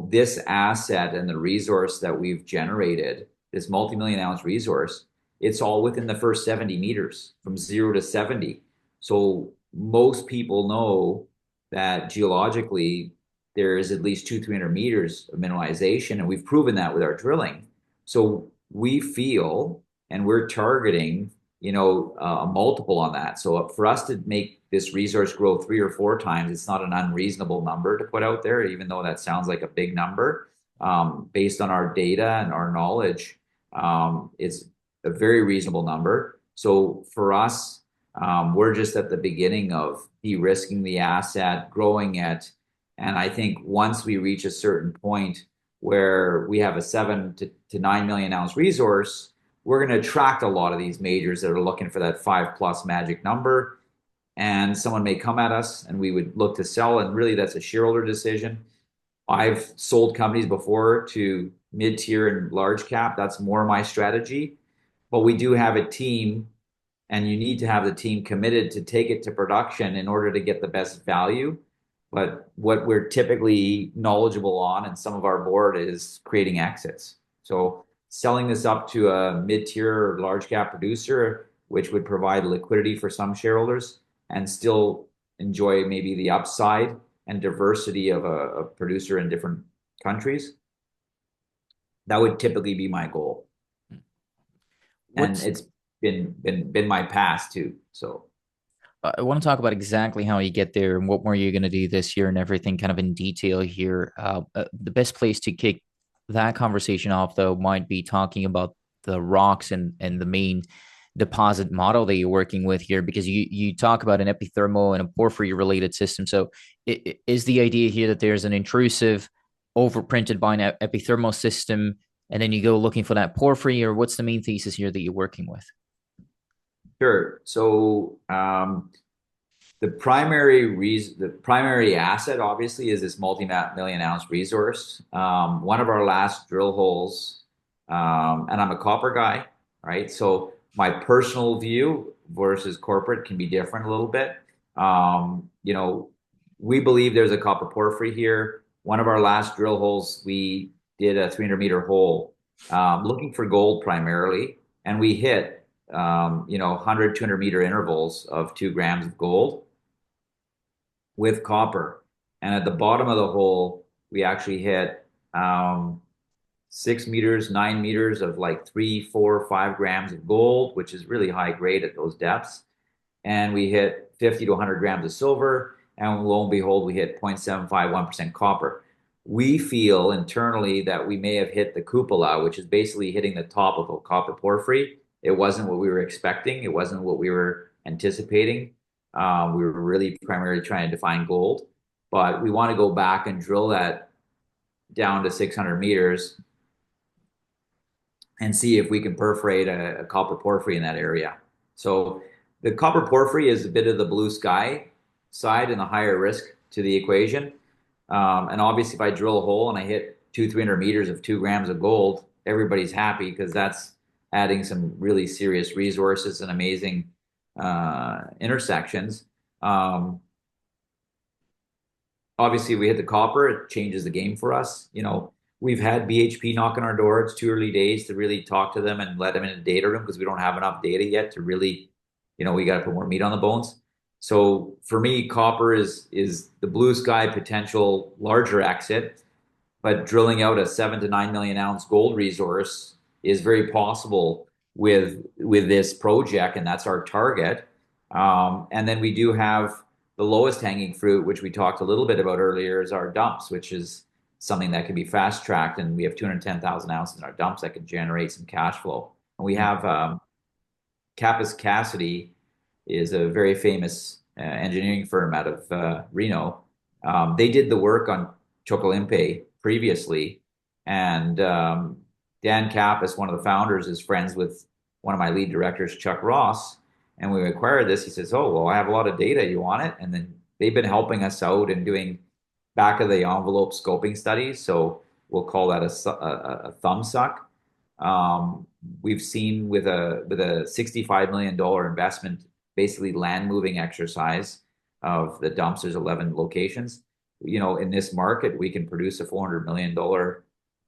Speaker 2: This asset and the resource that we've generated, this multi-million ounce resource, it's all within the first 70 meters from 0 to 70. So most people know that geologically there is at least 200-300 meters of mineralization, and we've proven that with our drilling. So we feel, and we're targeting, a multiple on that. So for us to make this resource grow 3 or 4 times, it's not an unreasonable number to put out there, even though that sounds like a big number. Based on our data and our knowledge, it's a very reasonable number. So for us, we're just at the beginning of de-risking the asset, growing it. And I think once we reach a certain point where we have a 7 to 9 million ounce resource, we're going to attract a lot of these majors that are looking for that 5+ magic number. And someone may come at us and we would look to sell. And really, that's a shareholder decision. I've sold companies before to mid-tier and large cap. That's more my strategy. But we do have a team, and you need to have the team committed to take it to production in order to get the best value. But what we're typically knowledgeable on, and some of our board, is creating exits. So selling this up to a mid-tier or large cap producer, which would provide liquidity for some shareholders and still enjoy maybe the upside and diversity of a producer in different countries. That would typically be my goal. And
Speaker 1: What's
Speaker 2: it's been my past too. So
Speaker 1: I want to talk about exactly how you get there and what more you're going to do this year and everything kind of in detail here. The best place to kick that conversation off, though, might be talking about the rocks and the main deposit model that you're working with here, because you talk about an epithermal and a porphyry related system. So is the idea here that there's an intrusive overprinted by an epithermal system, and then you go looking for that porphyry, or what's the main thesis here that you're working with?
Speaker 2: sure. So the primary asset obviously is this multi-million ounce resource. One of our last drill holes, and I'm a copper guy, right? So my personal view versus corporate can be different a little bit. You know, we believe there's a copper porphyry here. One of our last drill holes, we did a 300-meter hole, looking for gold primarily, and we hit 100, 200-meter intervals of 2 grams of gold with copper. And at the bottom of the hole, we actually hit 6 meters, 9 meters of like 3, 4, 5 grams of gold, which is really high grade at those depths. And we hit 50 to 100 grams of silver. And lo and behold, we hit 0.751% copper. We feel internally that we may have hit the cupola, which is basically hitting the top of a copper porphyry. It wasn't what we were expecting. It wasn't what we were anticipating. We were really primarily trying to define gold, but we want to go back and drill that down to 600 meters and see if we can perforate a copper porphyry in that area. So the copper porphyry is a bit of the blue sky side and the higher risk to the equation. And obviously, if I drill a hole and I hit 300 meters of 2 grams of gold, everybody's happy because that's adding some really serious resources and amazing intersections. Um, Obviously, we hit the copper, it changes the game for us. We've had BHP knock on our door. It's too early days to really talk to them and let them in a data room because we don't have enough data yet to really, we got to put more meat on the bones. So for me, copper is the blue sky potential larger exit, but drilling out a 7 to 9 million ounce gold resource is very possible with this project, and that's our target. And then we do have the lowest hanging fruit, which we talked a little bit about earlier, is our dumps, which is something that can be fast tracked. And we have 210,000 ounces in our dumps that can generate some cash flow. And we have Capus Cassidy is a very famous engineering firm out of Reno. They did the work on Chocolimpe previously, and Dan Kappas, one of the founders, is friends with one of my lead directors, Chuck Ross. And when we acquired this, he says, "Oh, well, I have a lot of data. You want it?" And then they've been helping us out and doing back of the envelope scoping studies. So we'll call that a thumb suck. We've seen with a $65 million investment, basically land moving exercise of the dumps. There's 11 locations. In this market, we can produce a $400 million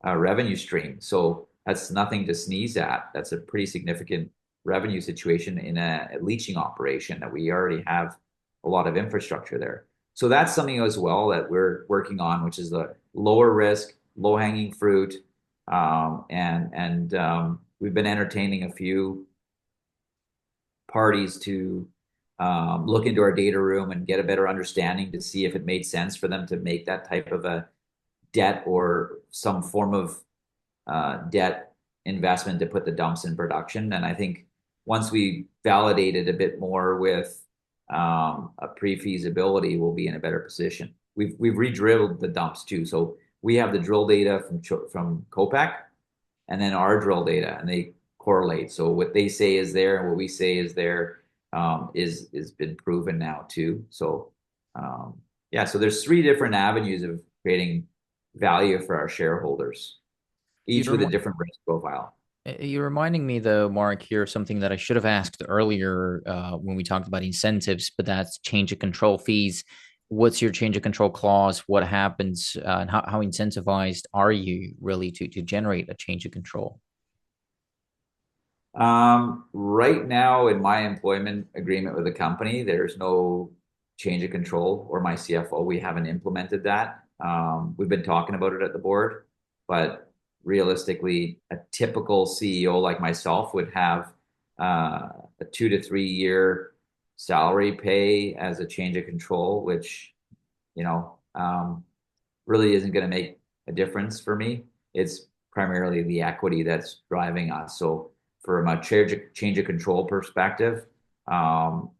Speaker 2: revenue stream. So that's nothing to sneeze at. That's a pretty significant revenue situation in a leaching operation that we already have a lot of infrastructure there. So that's something as well that we're working on, which is the lower risk, low hanging fruit. And we've been entertaining a few parties to look into our data room and get a better understanding to see if it made sense for them to make that type of a debt or some form of debt investment to put the dumps in production. And I think once we validate it a bit more with a pre-feasibility, we'll be in a better position. We've re-drilled the dumps too, so we have the drill data from Copac, and then our drill data, and they correlate. So what they say is there, and what we say is there, is been proven now too. So yeah, so there's 3 different avenues of creating value for our shareholders, each
Speaker 1: You're
Speaker 2: with a
Speaker 1: remi-
Speaker 2: different risk profile.
Speaker 1: you're reminding me, though, Mark, here of something that I should have asked earlier when we talked about incentives, but that's change of control fees. What's your change of control clause? What happens, and how incentivized are you really to generate a change of control?
Speaker 2: Right now, in my employment agreement with the company, there's no change of control or my CFO. We haven't implemented that. We've been talking about it at the board, but realistically, a typical CEO like myself would have a 2 to 3 year salary pay as a change of control, which, you know, really isn't going to make a difference for me. It's primarily the equity that's driving us. So from a change of control perspective, um,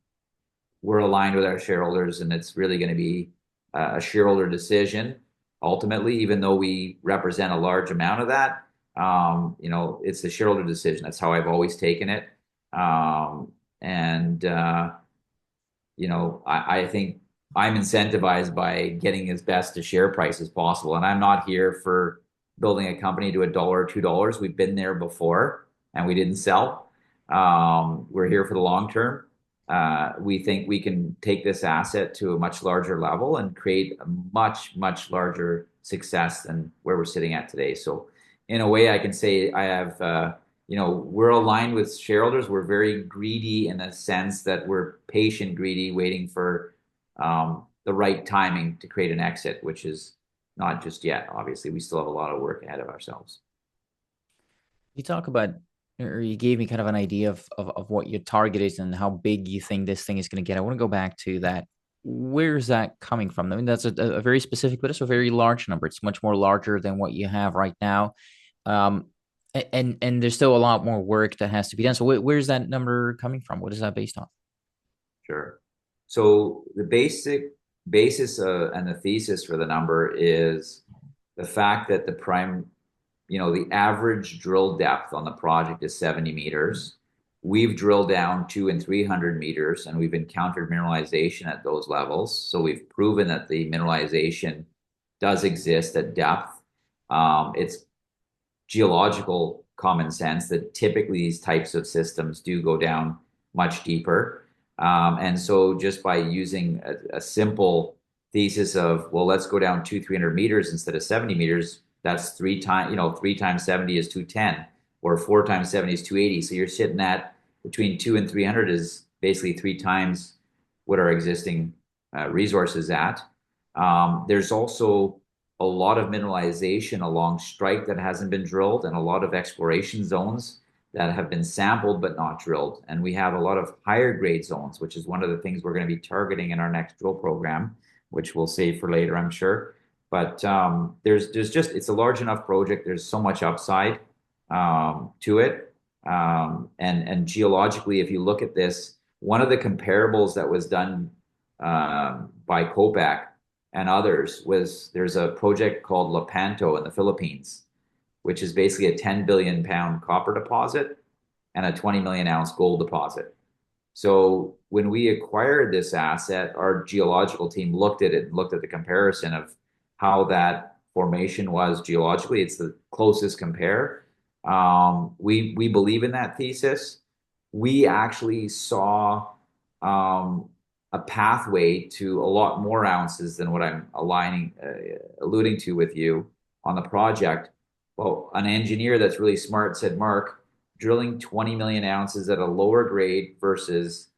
Speaker 2: we're aligned with our shareholders, and it's really going to be a shareholder decision ultimately, even though we represent a large amount of that. It's the shareholder decision. That's how I've always taken it. And I think I'm incentivized by getting as best a share price as possible. And I'm not here for building a company to $1 or $2. We've been there before and we didn't sell. We're here for the long term. We think we can take this asset to a much larger level and create a much, much larger success than where we're sitting at today. So, in a way, I can say I have we're aligned with shareholders. We're very greedy in a sense that we're patient, greedy, waiting for the right timing to create an exit, which is not just yet. Obviously, we still have a lot of work ahead of ourselves.
Speaker 1: You talk about, or you gave me kind of an idea of what your target is and how big you think this thing is going to get. I want to go back to that. Where's that coming from? I mean, that's a very specific, but it's a very large number. It's much more larger than what you have right now. Um, and there's still a lot more work that has to be done. So where's that number coming from? What is that based on?
Speaker 2: Sure. So the basic basis and the thesis for the number is the fact that the average drill depth on the project is 70 meters. We've drilled down 200 and 300 meters, and we've encountered mineralization at those levels. So we've proven that the mineralization does exist at depth. It's geological common sense that typically these types of systems do go down much deeper. And so just by using a simple thesis of, well, let's go down 300 meters instead of 70 meters, that's 3 times, 3 times 70 is 210, or 4 times 70 is 280. So you're sitting at between 2 and 300 is basically 3 times what our existing resource is at. There's also a lot of mineralization along strike that hasn't been drilled, and a lot of exploration zones that have been sampled but not drilled. And we have a lot of higher grade zones, which is one of the things we're going to be targeting in our next drill program, which we'll save for later, I'm sure. But there's just it's a large enough project. There's so much upside to it, and geologically, if you look at this, one of the comparables that was done by Kopak and others was there's a project called Lepanto in the Philippines, which is basically a 10 billion pound copper deposit and a 20 million ounce gold deposit. So when we acquired this asset, our geological team looked at it and looked at the comparison of how that formation was geologically. It's the closest compare. We believe in that thesis. We actually saw a pathway to a lot more ounces than what I'm alluding to with you on the project. Well, an engineer that's really smart said, Marc, drilling 20 million ounces at a lower grade versus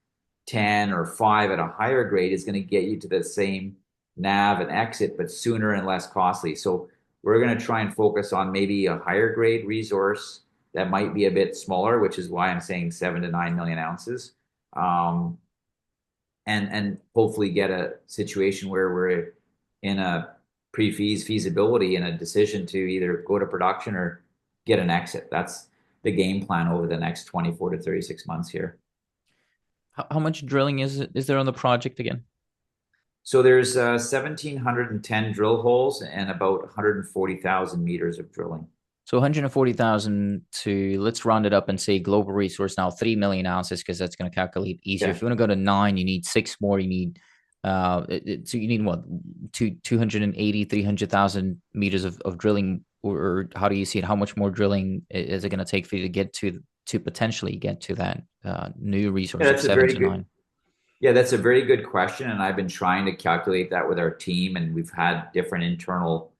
Speaker 2: 10 or 5 at a higher grade is going to get you to the same nav and exit, but sooner and less costly. So we're going to try and focus on maybe a higher grade resource that might be a bit smaller, which is why I'm saying 7 to 9 million ounces. And hopefully get a situation where we're in a feasibility and a decision to either go to production or get an exit. That's the game plan over the next 24 to 36 months here.
Speaker 1: How much drilling is there on the project again?
Speaker 2: So there's 1,710 drill holes and about 140,000 meters of drilling.
Speaker 1: So 140,000 to, let's round it up and say global resource now 3 million ounces, because that's going to calculate easier.
Speaker 2: Yeah.
Speaker 1: If you want to go to 9, you need 6 more. You need So you need what, 280, 300,000 meters of drilling, or how do you see it? How much more drilling is it going to take for you to get to potentially get to that new
Speaker 2: Yeah,
Speaker 1: resource of
Speaker 2: that's a
Speaker 1: seven
Speaker 2: very
Speaker 1: to
Speaker 2: good
Speaker 1: nine?
Speaker 2: Yeah, that's a very good question, and I've been trying to calculate that with our team, and we've had different internal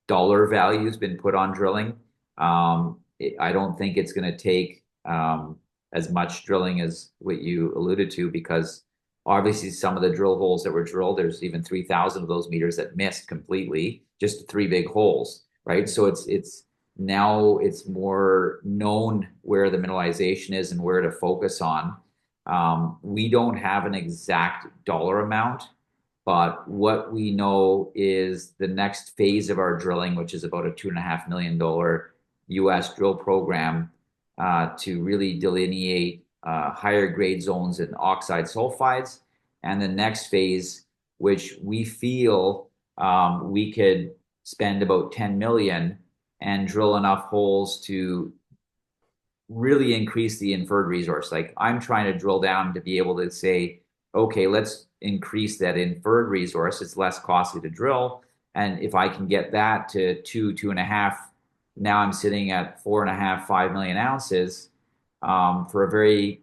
Speaker 2: dollar values been put on drilling. I don't think it's going to take as much drilling as what you alluded to, because obviously some of the drill holes that were drilled, there's even 3,000 of those meters that missed completely, just three big holes, right? So it's now it's more known where the mineralization is and where to focus on. We don't have an exact dollar amount, but what we know is the next phase of our drilling, which is about a $2.5 million US drill program, to really delineate higher grade zones in oxide sulfides. And the next phase, which we feel we could spend about 10 million and drill enough holes to really increase the inferred resource. Like, I'm trying to drill down to be able to say, okay, let's increase that inferred resource. It's less costly to drill. And if I can get that to 2.5, now I'm sitting at 4.5, 5 million ounces, for a very,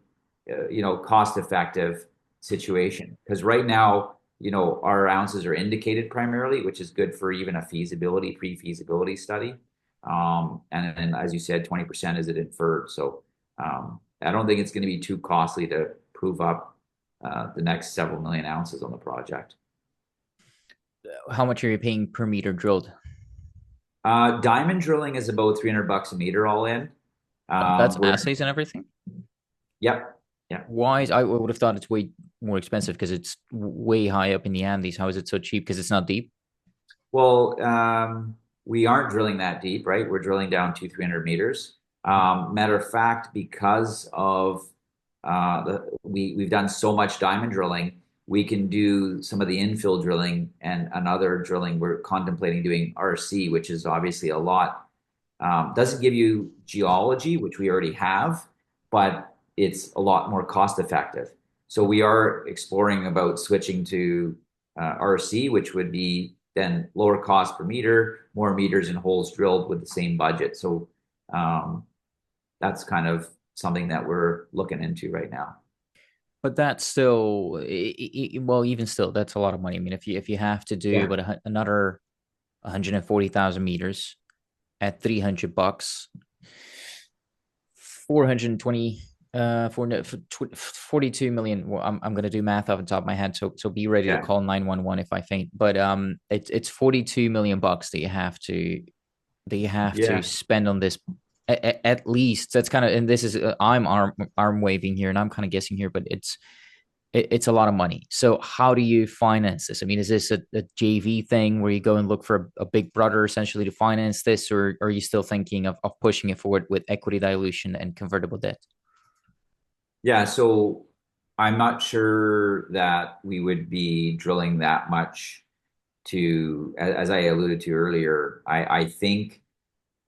Speaker 2: cost effective situation. Because right now, our ounces are indicated primarily, which is good for even a feasibility, pre-feasibility study. And then, as you said, 20% is it inferred. So I don't think it's going to be too costly to prove up the next several million ounces on the project.
Speaker 1: How much are you paying per meter drilled?
Speaker 2: Diamond drilling is about $300 a meter all in.
Speaker 1: That's
Speaker 2: We're
Speaker 1: assays and everything.
Speaker 2: Yep, yep.
Speaker 1: Why is I would have thought it's way more expensive because it's way high up in the Andes. How is it so cheap? Because it's not deep.
Speaker 2: Well, we aren't drilling that deep, right? We're drilling down 300 meters. Matter of fact, because of we've done so much diamond drilling, we can do some of the infill drilling and another drilling. We're contemplating doing RC, which is obviously a lot. Doesn't give you geology, which we already have, but it's a lot more cost effective. So we are exploring about switching to RC, which would be then lower cost per meter, more meters and holes drilled with the same budget. So um, that's kind of something that we're looking into right now.
Speaker 1: But that's still, well, even still, that's a lot of money. I mean, if you have to do
Speaker 2: Yeah,
Speaker 1: about another 140,000 meters at $300, 420, 42 million. Well, I'm gonna do math off the top of my head, so be ready to
Speaker 2: yeah,
Speaker 1: call 911 if I faint. But it's 42 million bucks that you have to
Speaker 2: yeah.
Speaker 1: spend on this, at least. That's kind of, and this is, I'm arm waving here and I'm kind of guessing here, but it's a lot of money. So how do you finance this? I mean, is this a JV thing where you go and look for a big brother essentially to finance this, or are you still thinking of pushing it forward with equity dilution and convertible debt?
Speaker 2: Yeah, so I'm not sure that we would be drilling that much to, as I alluded to earlier, I think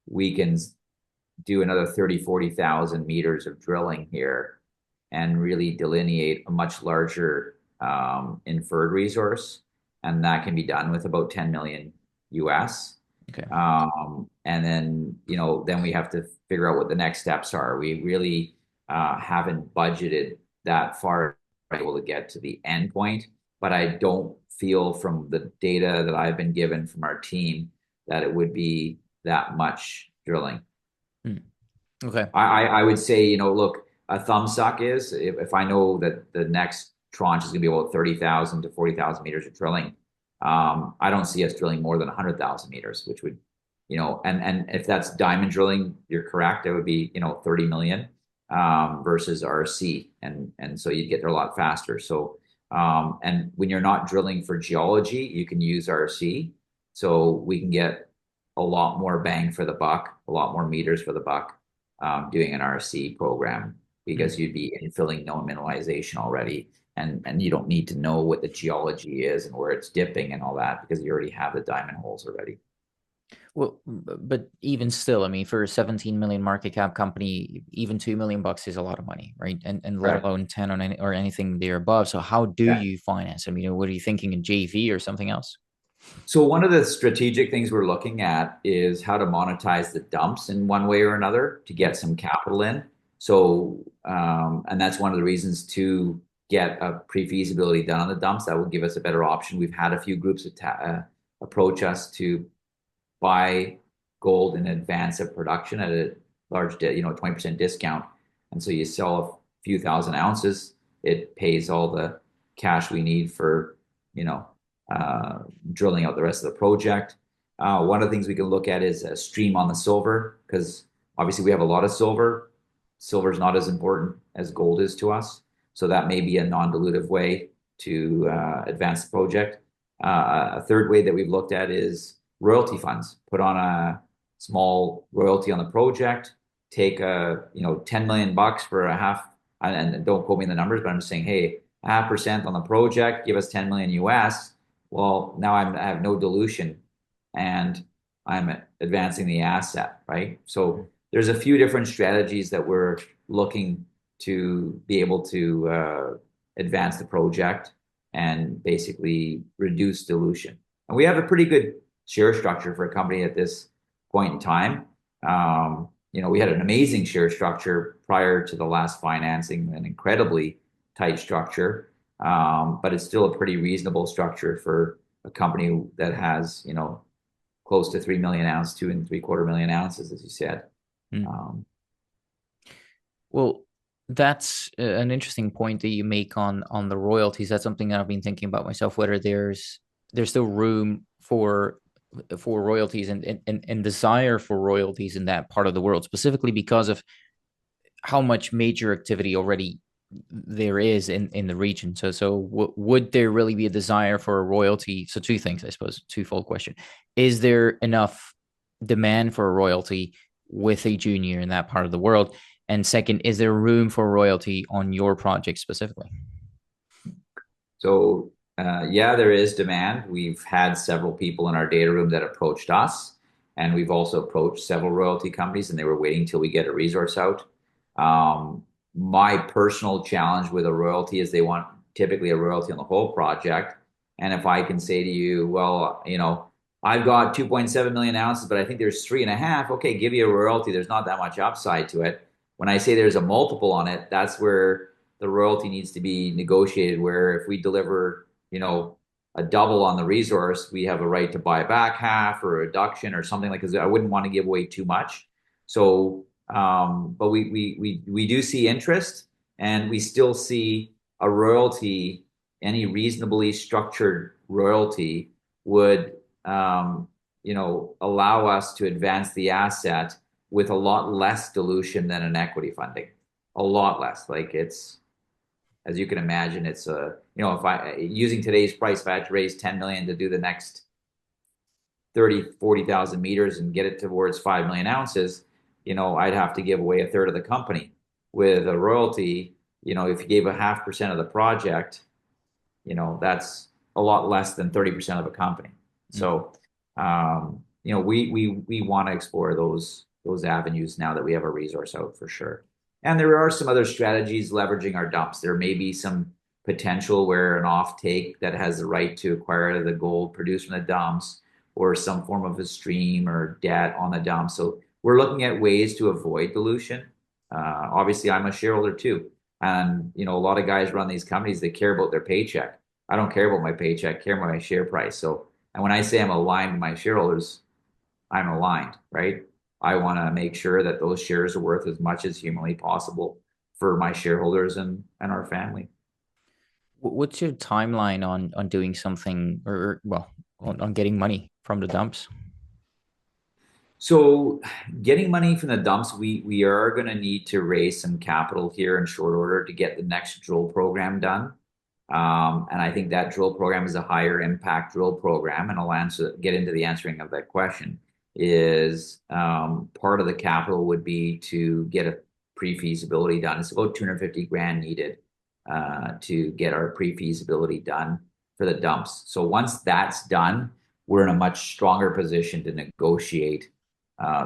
Speaker 2: we can do another 30, 40,000 meters of drilling here and really delineate a much larger inferred resource. And that can be done with about 10 million US.
Speaker 1: Okay.
Speaker 2: And then, then we have to figure out what the next steps are. We really haven't budgeted that far able to get to the end point, but I don't feel from the data that I've been given from our team that it would be that much drilling.
Speaker 1: Hmm. Okay.
Speaker 2: I would say, look, a thumb suck is if I know that the next tranche is going to be about 30,000 to 40,000 meters of drilling. I don't see us drilling more than 100,000 meters, which would, and if that's diamond drilling, you're correct. It would be, 30 million versus RC. And so you'd get there a lot faster. So, and when you're not drilling for geology, you can use RC. So we can get a lot more bang for the buck, a lot more meters for the buck, doing an RC program,
Speaker 1: Hmm.
Speaker 2: because you'd be infilling known mineralization already, and you don't need to know what the geology is and where it's dipping and all that, because you already have the diamond holes already.
Speaker 1: Well, but even still, I mean, for a 17 million market cap company, even 2 million bucks is a lot of money, right? And let
Speaker 2: Correct.
Speaker 1: alone 10 or anything there above. So how do
Speaker 2: Yeah.
Speaker 1: you finance? I mean, what are you thinking, in JV or something else?
Speaker 2: So one of the strategic things we're looking at is how to monetize the dumps in one way or another to get some capital in. So, and that's one of the reasons to get a pre-feasibility done on the dumps. That will give us a better option. We've had a few groups approach us to buy gold in advance of production at a large, 20% discount. And so you sell a few thousand ounces, it pays all the cash we need for, you know, uh, drilling out the rest of the project. One of the things we can look at is a stream on the silver, because obviously we have a lot of silver. Silver is not as important as gold is to us. So that may be a non-dilutive way to advance the project. A third way that we've looked at is royalty funds. Put on a small royalty on the project, take 10 million bucks for a half, and don't quote me the numbers, but I'm just saying, hey, 0.5% on the project, give us 10 million US. Well, now I have no dilution and I'm advancing the asset, right? So there's a few different strategies that we're looking to be able to advance the project and basically reduce dilution. And we have a pretty good share structure for a company at this point in time. We had an amazing share structure prior to the last financing, an incredibly tight structure, but it's still a pretty reasonable structure for a company that has, close to 3 million ounces, 2.75 million ounces, as you said.
Speaker 1: Hmm.
Speaker 2: Um,
Speaker 1: Well, that's an interesting point that you make on the royalties. That's something that I've been thinking about myself, whether there's still room for royalties and desire for royalties in that part of the world, specifically because of how much major activity already there is in the region. So would there really be a desire for a royalty? So two things, I suppose, twofold question. Is there enough demand for a royalty with a junior in that part of the world? And second, is there room for royalty on your project specifically?
Speaker 2: yeah, there is demand. We've had several people in our data room that approached us, and we've also approached several royalty companies, and they were waiting till we get a resource out. My personal challenge with a royalty is they want typically a royalty on the whole project. And if I can say to you, well, I've got 2.7 million ounces, but I think there's 3.5. Okay, give you a royalty. There's not that much upside to it. When I say there's a multiple on it, that's where the royalty needs to be negotiated. Where if we deliver, a double on the resource, we have a right to buy back half or a reduction or something like. Because I wouldn't want to give away too much. So, but we do see interest, and we still see a royalty. Any reasonably structured royalty would allow us to advance the asset with a lot less dilution than an equity funding. A lot less. Like it's, as you can imagine, it's if I using today's price, if I had to raise 10 million to do the next 40,000 meters and get it towards 5 million ounces, I'd have to give away a third of the company. With a royalty, if you gave a 0.5% of the project, that's a lot less than 30% of a company.
Speaker 1: Mm.
Speaker 2: So, we want to explore those avenues now that we have a resource out for sure. And there are some other strategies leveraging our dumps. There may be some potential where an offtake that has the right to acquire the gold produced from the dumps or some form of a stream or debt on the dump. So we're looking at ways to avoid dilution. Obviously, I'm a shareholder too. And a lot of guys run these companies, they care about their paycheck. I don't care about my paycheck, I care about my share price. So, and when I say I'm aligned with my shareholders, I'm aligned, right? I want to make sure that those shares are worth as much as humanly possible for my shareholders and our family.
Speaker 1: What's your timeline on doing something, or well, on getting money from the dumps?
Speaker 2: So getting money from the dumps, we are going to need to raise some capital here in short order to get the next drill program done. And I think that drill program is a higher impact drill program, and get into the answering of that question. Is part of the capital would be to get a pre-feasibility done. It's about 250 grand needed to get our pre-feasibility done for the dumps. So once that's done, we're in a much stronger position to negotiate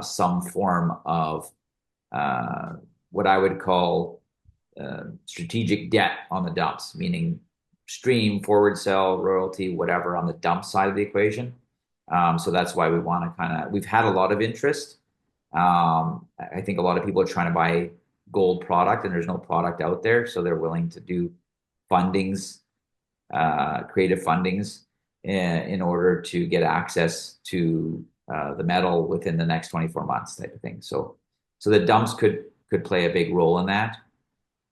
Speaker 2: some form of uh, what I would call strategic debt on the dumps, meaning stream, forward sell, royalty, whatever on the dump side of the equation. So that's why we want to we've had a lot of interest. I think a lot of people are trying to buy gold product and there's no product out there. So they're willing to do fundings, creative fundings in order to get access to the metal within the next 24 months type of thing. So the dumps could play a big role in that.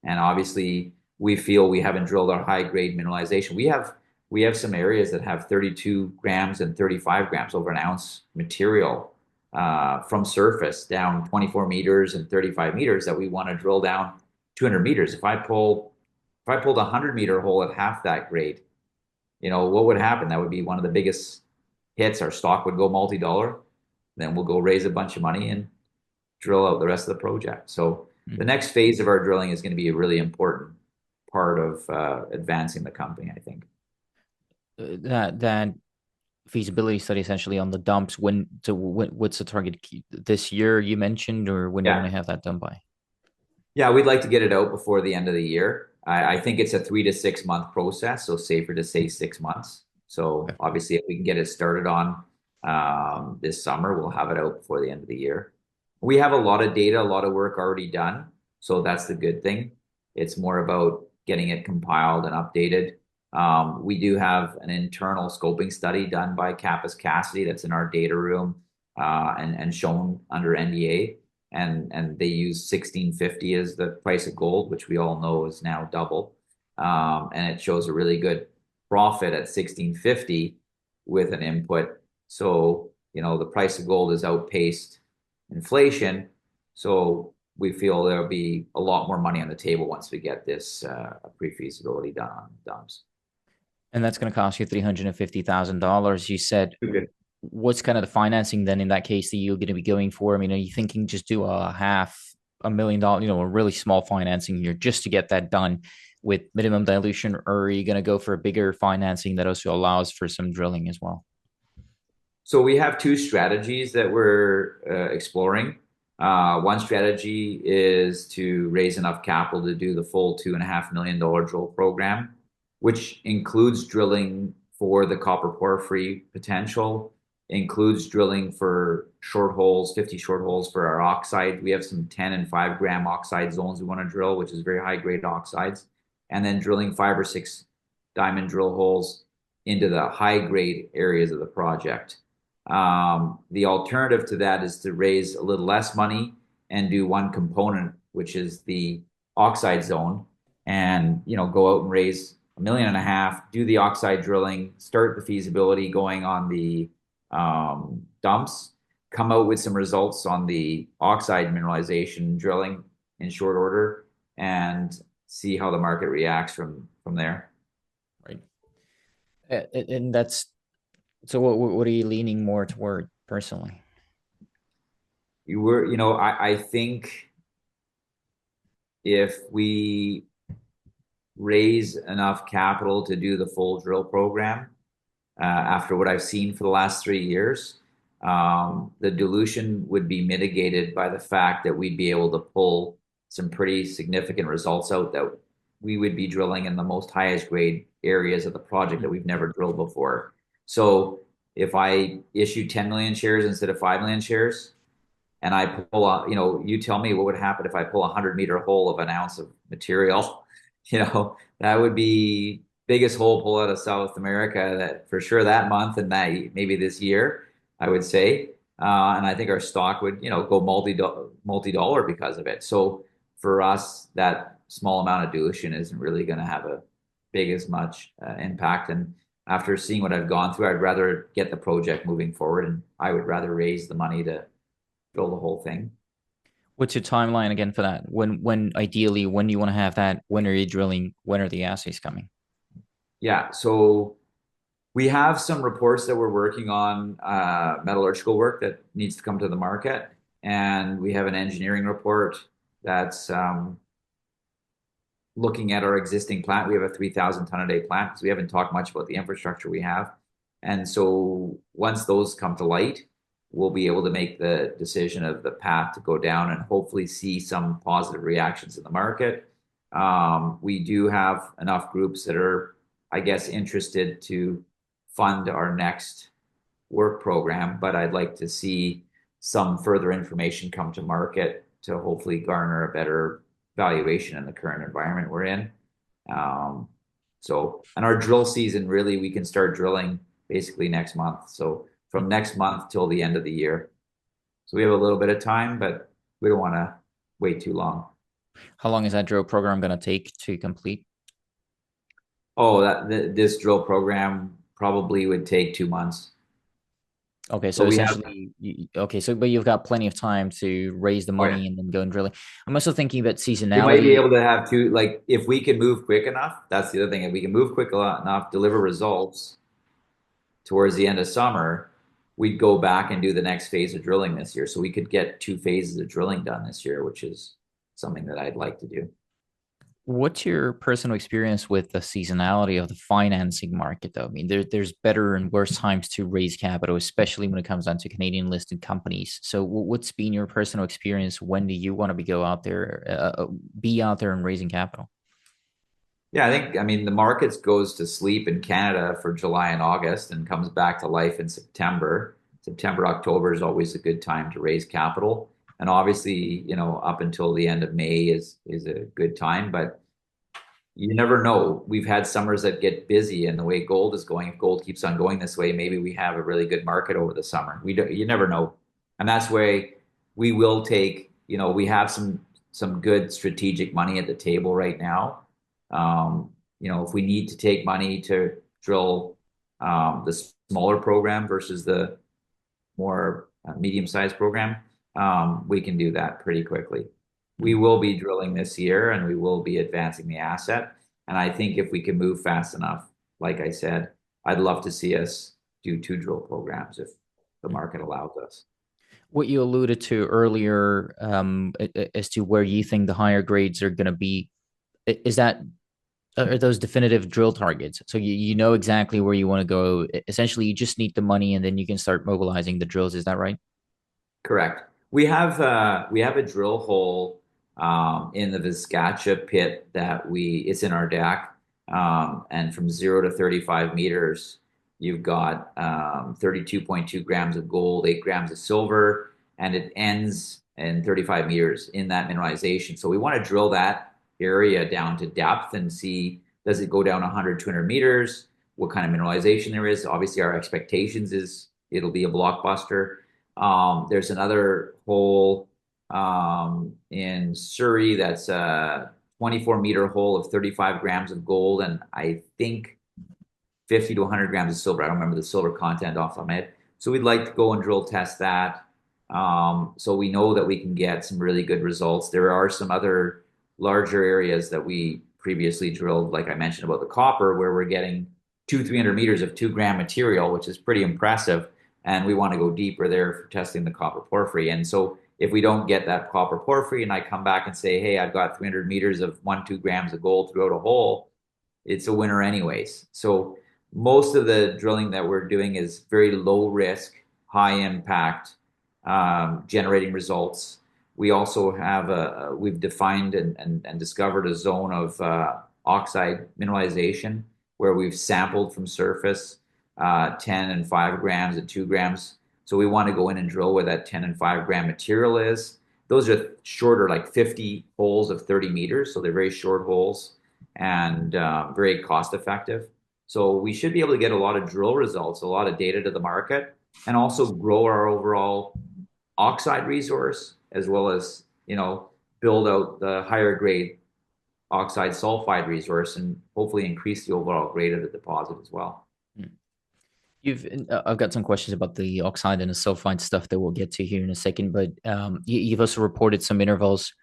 Speaker 2: And obviously, we feel we haven't drilled our high grade mineralization. We have some areas that have 32 grams and 35 grams over an ounce material from surface down 24 meters and 35 meters that we want to drill down 200 meters. If I pulled a 100-meter hole at half that grade, what would happen? That would be one of the biggest hits. Our stock would go multi-dollar. Then we'll go raise a bunch of money and drill out the rest of the project. So the next phase of our drilling is going to be a really important part of advancing the company, I think.
Speaker 1: That feasibility study essentially on the dumps. What's the target this year you mentioned, or when you want
Speaker 2: Yeah.
Speaker 1: to have that done by?
Speaker 2: Yeah, we'd like to get it out before the end of the year. I think it's a 3 to 6 month process, so safer to say 6 months. So obviously, if we can get it started on this summer, we'll have it out before the end of the year. We have a lot of data, a lot of work already done, so that's the good thing. It's more about getting it compiled and updated. We do have an internal scoping study done by Kappas Cassidy that's in our data room and shown under NDA and they use 1650 as the price of gold, which we all know is now double. And it shows a really good profit at 1650 with an input. So, the price of gold has outpaced inflation. So we feel there'll be a lot more money on the table once we get this pre-feasibility done on dumps.
Speaker 1: And that's going to cost you $350,000. You said,
Speaker 2: Okay.
Speaker 1: what's kind of the financing then in that case that you're going to be going for? I mean, are you thinking just do $500,000, a really small financing here just to get that done with minimum dilution, or are you going to go for a bigger financing that also allows for some drilling as well?
Speaker 2: So we have two strategies that we're exploring. One strategy is to raise enough capital to do the full $2.5 million drill program, which includes drilling for the copper porphyry potential, includes drilling for short holes, 50 short holes for our oxide. We have some 10 and 5 gram oxide zones we want to drill, which is very high grade oxides, and then drilling 5 or 6 diamond drill holes into the high grade areas of the project. The alternative to that is to raise a little less money and do one component, which is the oxide zone, and go out and raise 1.5 million, do the oxide drilling, start the feasibility going on the dumps, come out with some results on the oxide mineralization drilling in short order, and see how the market reacts from there.
Speaker 1: Right. And that's so. What are you leaning more toward personally?
Speaker 2: I think if we raise enough capital to do the full drill program, after what I've seen for the last 3 years, the dilution would be mitigated by the fact that we'd be able to pull some pretty significant results out that we would be drilling in the most highest grade areas of the project that we've never drilled before. So if I issue 10 million shares instead of 5 million shares, and I pull a, you tell me what would happen if I pull a 100-meter hole of an ounce of material, that would be biggest hole pull out of South America that for sure that month and that maybe this year, I would say. And I think our stock would, go multi-dollar because of it. So for us, that small amount of dilution isn't really going to have a big as much impact. And after seeing what I've gone through, I'd rather get the project moving forward, and I would rather raise the money to build the whole thing.
Speaker 1: What's your timeline again for that? When ideally, when do you want to have that? When are you drilling? When are the assays coming?
Speaker 2: Yeah, so we have some reports that we're working on, metallurgical work that needs to come to the market, and we have an engineering report that's looking at our existing plant. We have a 3,000 ton a day plant, so we haven't talked much about the infrastructure we have. And so once those come to light, we'll be able to make the decision of the path to go down and hopefully see some positive reactions in the market. We do have enough groups that are, I guess, interested to fund our next work program, but I'd like to see some further information come to market to hopefully garner a better valuation in the current environment we're in. Um, and our drill season, really, we can start drilling basically next month. So from next month till the end of the year. So we have a little bit of time, but we don't want to wait too long.
Speaker 1: How long is that drill program going to take to complete?
Speaker 2: Oh, this drill program probably would take 2 months.
Speaker 1: Okay,
Speaker 2: But
Speaker 1: so
Speaker 2: we have,
Speaker 1: essentially, okay, so but you've got plenty of time to raise the
Speaker 2: oh yeah,
Speaker 1: money and then go and drilling. I'm also thinking about
Speaker 2: we might be
Speaker 1: seasonality.
Speaker 2: able to have two, like if we can move quick enough, that's the other thing. If we can move quick enough, deliver results towards the end of summer, we'd go back and do the next phase of drilling this year. So we could get 2 phases of drilling done this year, which is something that I'd like to do.
Speaker 1: What's your personal experience with the seasonality of the financing market, though? I mean, there's better and worse times to raise capital, especially when it comes down to Canadian listed companies. So, what's been your personal experience? When do you want to be out there and raising capital?
Speaker 2: Yeah, I mean, the markets goes to sleep in Canada for July and August and comes back to life in September. September, October is always a good time to raise capital. And obviously, up until the end of May is a good time, but you never know. We've had summers that get busy, and the way gold is going, if gold keeps on going this way, maybe we have a really good market over the summer. You never know. And that's why we will take, we have some good strategic money at the table right now. If we need to take money to drill the smaller program versus the more medium-sized program, we can do that pretty quickly. We will be drilling this year and we will be advancing the asset. And I think if we can move fast enough, like I said, I'd love to see us do 2 drill programs if the market allows us.
Speaker 1: What you alluded to earlier, as to where you think the higher grades are going to be, is that are those definitive drill targets? So you know exactly where you want to go. Essentially, you just need the money, and then you can start mobilizing the drills. Is that right?
Speaker 2: Correct. We have a drill hole in the Vizcacha pit that we it's in our deck, and from 0 to 35 meters, you've got 32.2 grams of gold, 8 grams of silver, and it ends in 35 meters in that mineralization. So we want to drill that area down to depth and see, does it go down 100, 200 meters? What kind of mineralization there is? Obviously, our expectations is it'll be a blockbuster. There's another hole in Surrey that's a 24-meter hole of 35 grams of gold and I think 50 to 100 grams of silver. I don't remember the silver content off the top of my head. So we'd like to go and drill test that. So we know that we can get some really good results. There are some other larger areas that we previously drilled, like I mentioned about the copper, where we're getting 300 meters of 2 gram material, which is pretty impressive. And we want to go deeper there for testing the copper porphyry. And so if we don't get that copper porphyry and I come back and say, hey, I've got 300 meters of 1, 2 grams of gold throughout a hole, it's a winner anyways. So most of the drilling that we're doing is very low risk, high impact, generating results. We also have we've defined and discovered a zone of oxide mineralization where we've sampled from surface 10 and 5 grams and 2 grams. So we want to go in and drill where that 10 and 5 gram material is. Those are shorter, like 50 holes of 30 meters. So they're very short holes and very cost effective. So we should be able to get a lot of drill results, a lot of data to the market, and also grow our overall oxide resource as well as, build out the higher grade oxide sulfide resource and hopefully increase the overall grade of the deposit as well.
Speaker 1: I've got some questions about the oxide and the sulfide stuff that we'll get to here in a second, but you've also reported some intervals,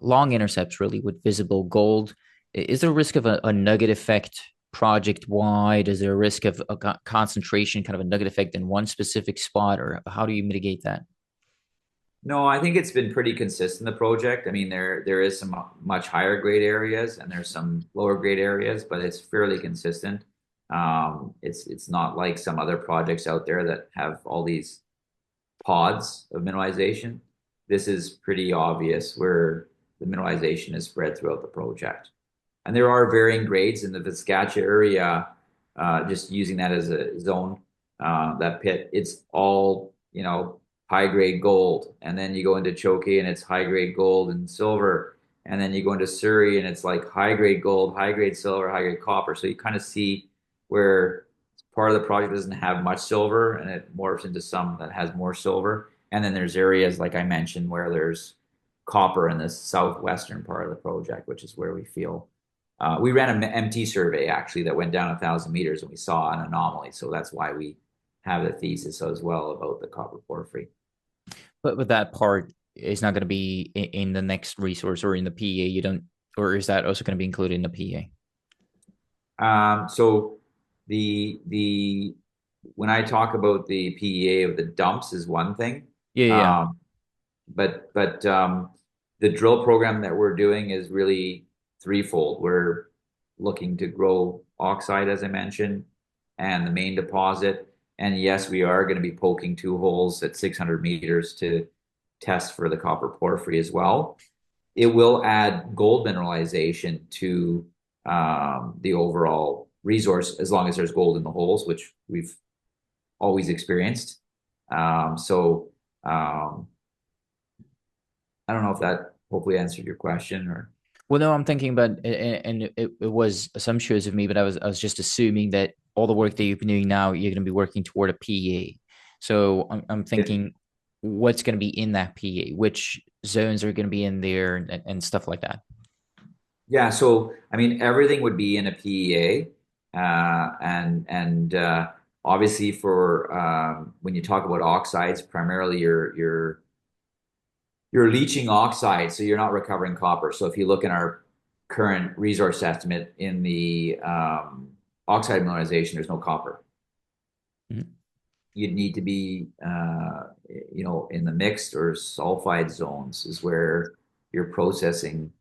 Speaker 1: long intercepts really with visible gold. Is there a risk of a nugget effect project wide? Is there a risk of a concentration, kind of a nugget effect in one specific spot, or how do you mitigate that?
Speaker 2: No, I think it's been pretty consistent, the project. I mean, there is some much higher grade areas and there's some lower grade areas, but it's fairly consistent. It's not like some other projects out there that have all these pods of mineralization. This is pretty obvious where the mineralization is spread throughout the project. And there are varying grades in the Vizcacha area, just using that as a zone, that pit, it's all, high grade gold. And then you go into Choke and it's high grade gold and silver. And then you go into Surrey and it's like high grade gold, high grade silver, high grade copper. So you kind of see where part of the project doesn't have much silver and it morphs into some that has more silver. And then there's areas like I mentioned where there's copper in the southwestern part of the project, which is where we feel we ran an MT survey actually that went down 1,000 meters and we saw an anomaly. So that's why we have the thesis as well about the copper porphyry.
Speaker 1: But that part is not going to be in the next resource or in the PEA. You don't, or is that also going to be included in the PEA?
Speaker 2: So the when I talk about the PEA of the dumps is one thing,
Speaker 1: Yeah, yeah, yeah.
Speaker 2: um, but the drill program that we're doing is really threefold. We're looking to grow oxide, as I mentioned, and the main deposit. And yes, we are going to be poking two holes at 600 meters to test for the copper porphyry as well. It will add gold mineralization to the overall resource as long as there's gold in the holes, which we've always experienced. So I don't know if that hopefully answered your question or.
Speaker 1: Well, no, I'm thinking about, and it was assumptuous of me, but I was just assuming that all the work that you've been doing now, you're going to be working toward a PEA. So I'm thinking, what's going to be in that PEA? Which zones are going to be in there, and stuff like that.
Speaker 2: Yeah, so I mean everything would be in a PEA, and obviously for when you talk about oxides, primarily you're leaching oxide, so you're not recovering copper. So if you look in our current resource estimate in the oxide mineralization, there's no copper.
Speaker 1: Mhm.
Speaker 2: You'd need to be in the mixed or sulfide zones is where you're processing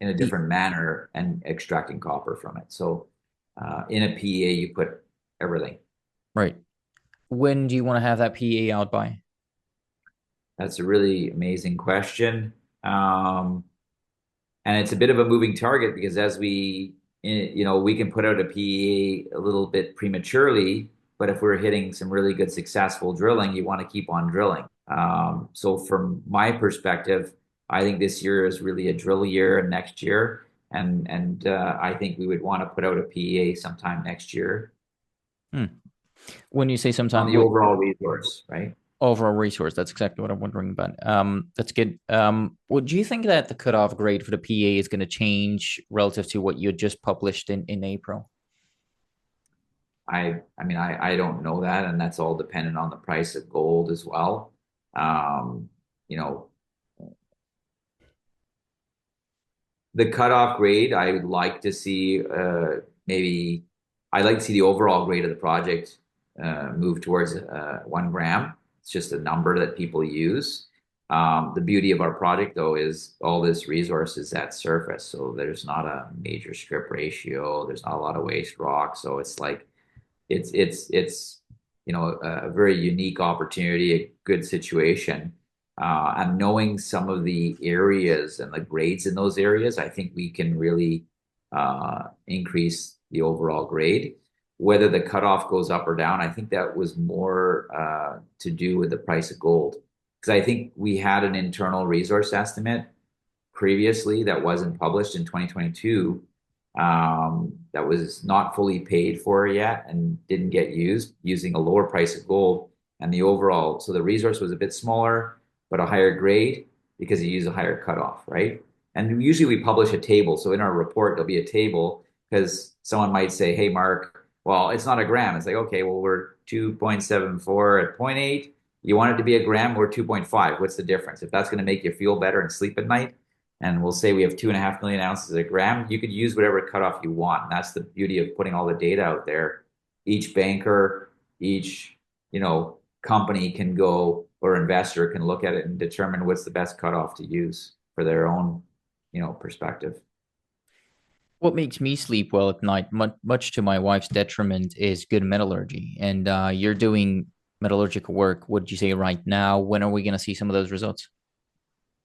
Speaker 2: in a
Speaker 1: The
Speaker 2: different manner and extracting copper from it. So in a PEA, you put everything.
Speaker 1: right. When do you want to have that PEA out by?
Speaker 2: That's a really amazing question. And it's a bit of a moving target because as we can put out a PEA a little bit prematurely, but if we're hitting some really good successful drilling, you want to keep on drilling. So from my perspective, I think this year is really a drill year and next year. And I think we would want to put out a PEA sometime next year
Speaker 1: Hmm. When you say
Speaker 2: on
Speaker 1: sometime,
Speaker 2: the
Speaker 1: what
Speaker 2: overall resource, right?
Speaker 1: overall resource? That's exactly what I'm wondering about. That's good. Would you think that the cutoff grade for the PEA is going to change relative to what you had just published in April?
Speaker 2: I mean, I don't know that, and that's all dependent on the price of gold as well. Um, you know, the cutoff grade, I would like to see maybe I'd like to see the overall grade of the project move towards 1 gram. It's just a number that people use. The beauty of our project, though, is all this resource is at surface, so there's not a major strip ratio. There's not a lot of waste rock, so it's like it's a very unique opportunity, a good situation. And knowing some of the areas and the grades in those areas, I think we can really increase the overall grade. Whether the cutoff goes up or down, I think that was more to do with the price of gold. Because I think we had an internal resource estimate previously that wasn't published in 2022, that was not fully paid for yet and didn't get used using a lower price of gold. And the overall, so the resource was a bit smaller, but a higher grade because you use a higher cutoff, right? And usually we publish a table. So in our report, there'll be a table because someone might say, hey, Marc, well, it's not a gram. It's like, okay, well, we're 2.74 at zero point 0.8. You want it to be a gram, we're 2.5. What's the difference? If that's going to make you feel better and sleep at night, and we'll say we have 2.5 million ounces a gram, you could use whatever cutoff you want. And that's the beauty of putting all the data out there. Each banker, each, company can go or investor can look at it and determine what's the best cutoff to use for their own, perspective.
Speaker 1: What makes me sleep well at night, much to my wife's detriment, is good metallurgy. And you're doing metallurgical work. What did you say right now? When are we going to see some of those results?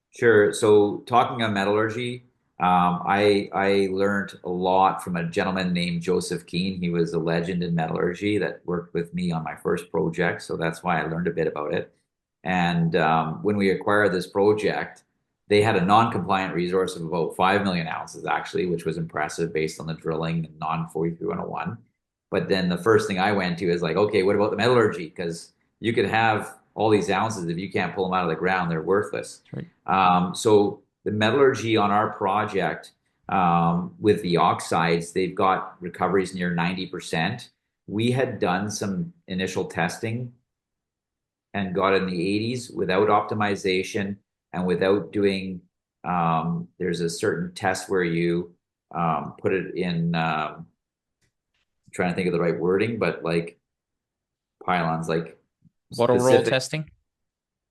Speaker 2: Sure. So talking on metallurgy, I learned a lot from a gentleman named Joseph Keane. He was a legend in metallurgy that worked with me on my first project, so that's why I learned a bit about it. And when we acquired this project, they had a non-compliant resource of about 5 million ounces, actually, which was impressive based on the drilling and non-43-101. But then the first thing I went to is like, okay, what about the metallurgy? Because you could have all these ounces if you can't pull them out of the ground, they're worthless.
Speaker 1: That's right.
Speaker 2: So the metallurgy on our project with the oxides, they've got recoveries near 90%. We had done some initial testing and got in the 80s without optimization and without doing, there's a certain test where you put it in, I'm trying to think of the right wording, but like pylons, like
Speaker 1: Bottle roll
Speaker 2: specific,
Speaker 1: testing,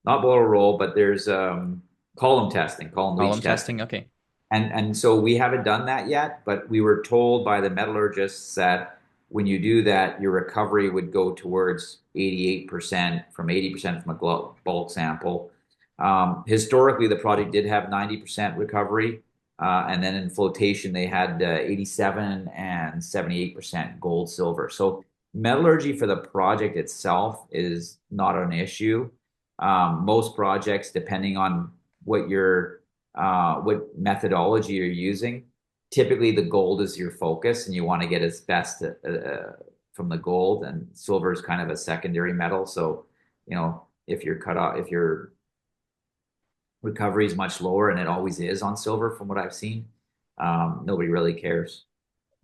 Speaker 2: not blow roll, but there's column testing, column leach
Speaker 1: column
Speaker 2: testing.
Speaker 1: testing. Okay.
Speaker 2: And so we haven't done that yet, but we were told by the metallurgists that when you do that, your recovery would go towards 88% from 80% from a bulk sample. Historically, the project did have 90% recovery, and then in flotation they had 87 and 78% gold, silver. So metallurgy for the project itself is not an issue. Most projects, depending on what your what methodology you're using. Typically, the gold is your focus, and you want to get as best from the gold, and silver is kind of a secondary metal. So, if you're cut off, if your recovery is much lower, and it always is on silver, from what I've seen, nobody really cares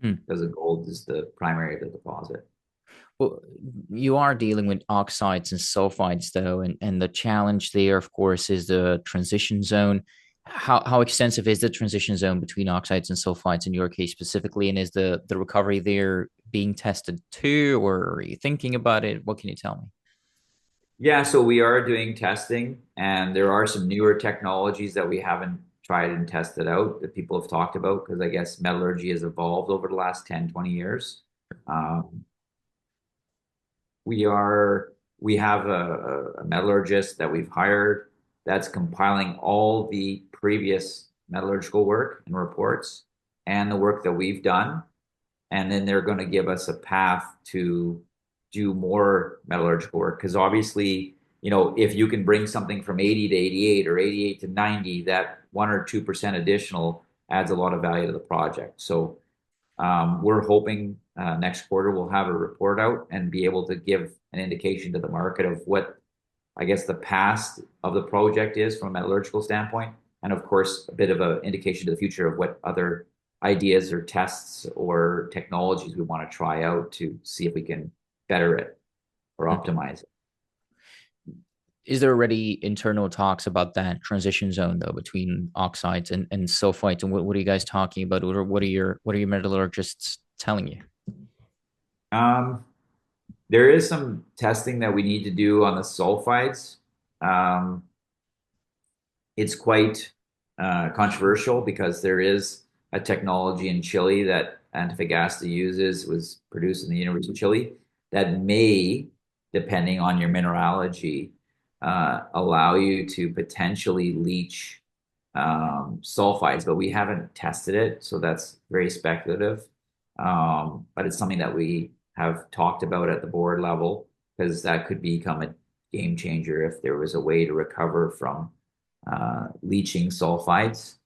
Speaker 1: Hmm.
Speaker 2: because the gold is the primary of the deposit.
Speaker 1: Well, you are dealing with oxides and sulfides, though, and the challenge there, of course, is the transition zone. How extensive is the transition zone between oxides and sulfides in your case specifically? And is the recovery there being tested too, or are you thinking about it? What can you tell me?
Speaker 2: Yeah, so we are doing testing, and there are some newer technologies that we haven't tried and tested out that people have talked about because I guess metallurgy has evolved over the last 10, 20 years. Um, we are we have a metallurgist that we've hired that's compiling all the previous metallurgical work and reports and the work that we've done, and then they're going to give us a path to do more metallurgical work because obviously, if you can bring something from 80 to 88 or 88 to 90, that 1 or 2% additional adds a lot of value to the project. So we're hoping next quarter we'll have a report out and be able to give an indication to the market of what I guess the past of the project is from a metallurgical standpoint, and of course a bit of an indication to the future of what other ideas or tests or technologies we want to try out to see if we can better it or optimize it.
Speaker 1: Is there already internal talks about that transition zone though between oxides and sulfides? And what are you guys talking about? Or what are your metallurgists telling you?
Speaker 2: Um, there is some testing that we need to do on the sulfides. Um, it's quite controversial because there is a technology in Chile that Antofagasta uses, was produced in the University of Chile, that may, depending on your mineralogy, allow you to potentially leach sulfides, but we haven't tested it, so that's very speculative. But it's something that we have talked about at the board level because that could become a game changer if there was a way to recover from leaching sulfides.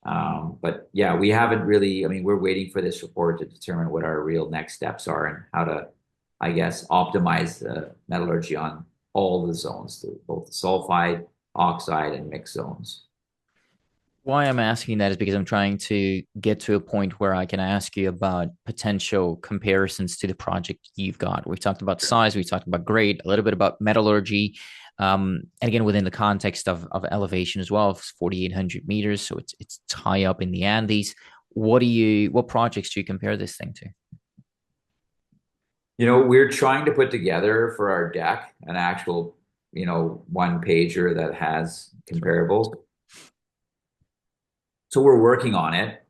Speaker 2: But yeah, we haven't really, I mean, we're waiting for this report to determine what our real next steps are and how to, I guess, optimize the metallurgy on all the zones, both the sulfide, oxide, and mixed zones.
Speaker 1: Why I'm asking that is because I'm trying to get to a point where I can ask you about potential comparisons to the project you've got. We've talked about size, we've talked about grade, a little bit about metallurgy, and again within the context of elevation as well, it's 4,800 meters, so it's high up in the Andes. What projects do you compare this thing to?
Speaker 2: We're trying to put together for our deck an actual, one pager that has comparables. So we're working on it.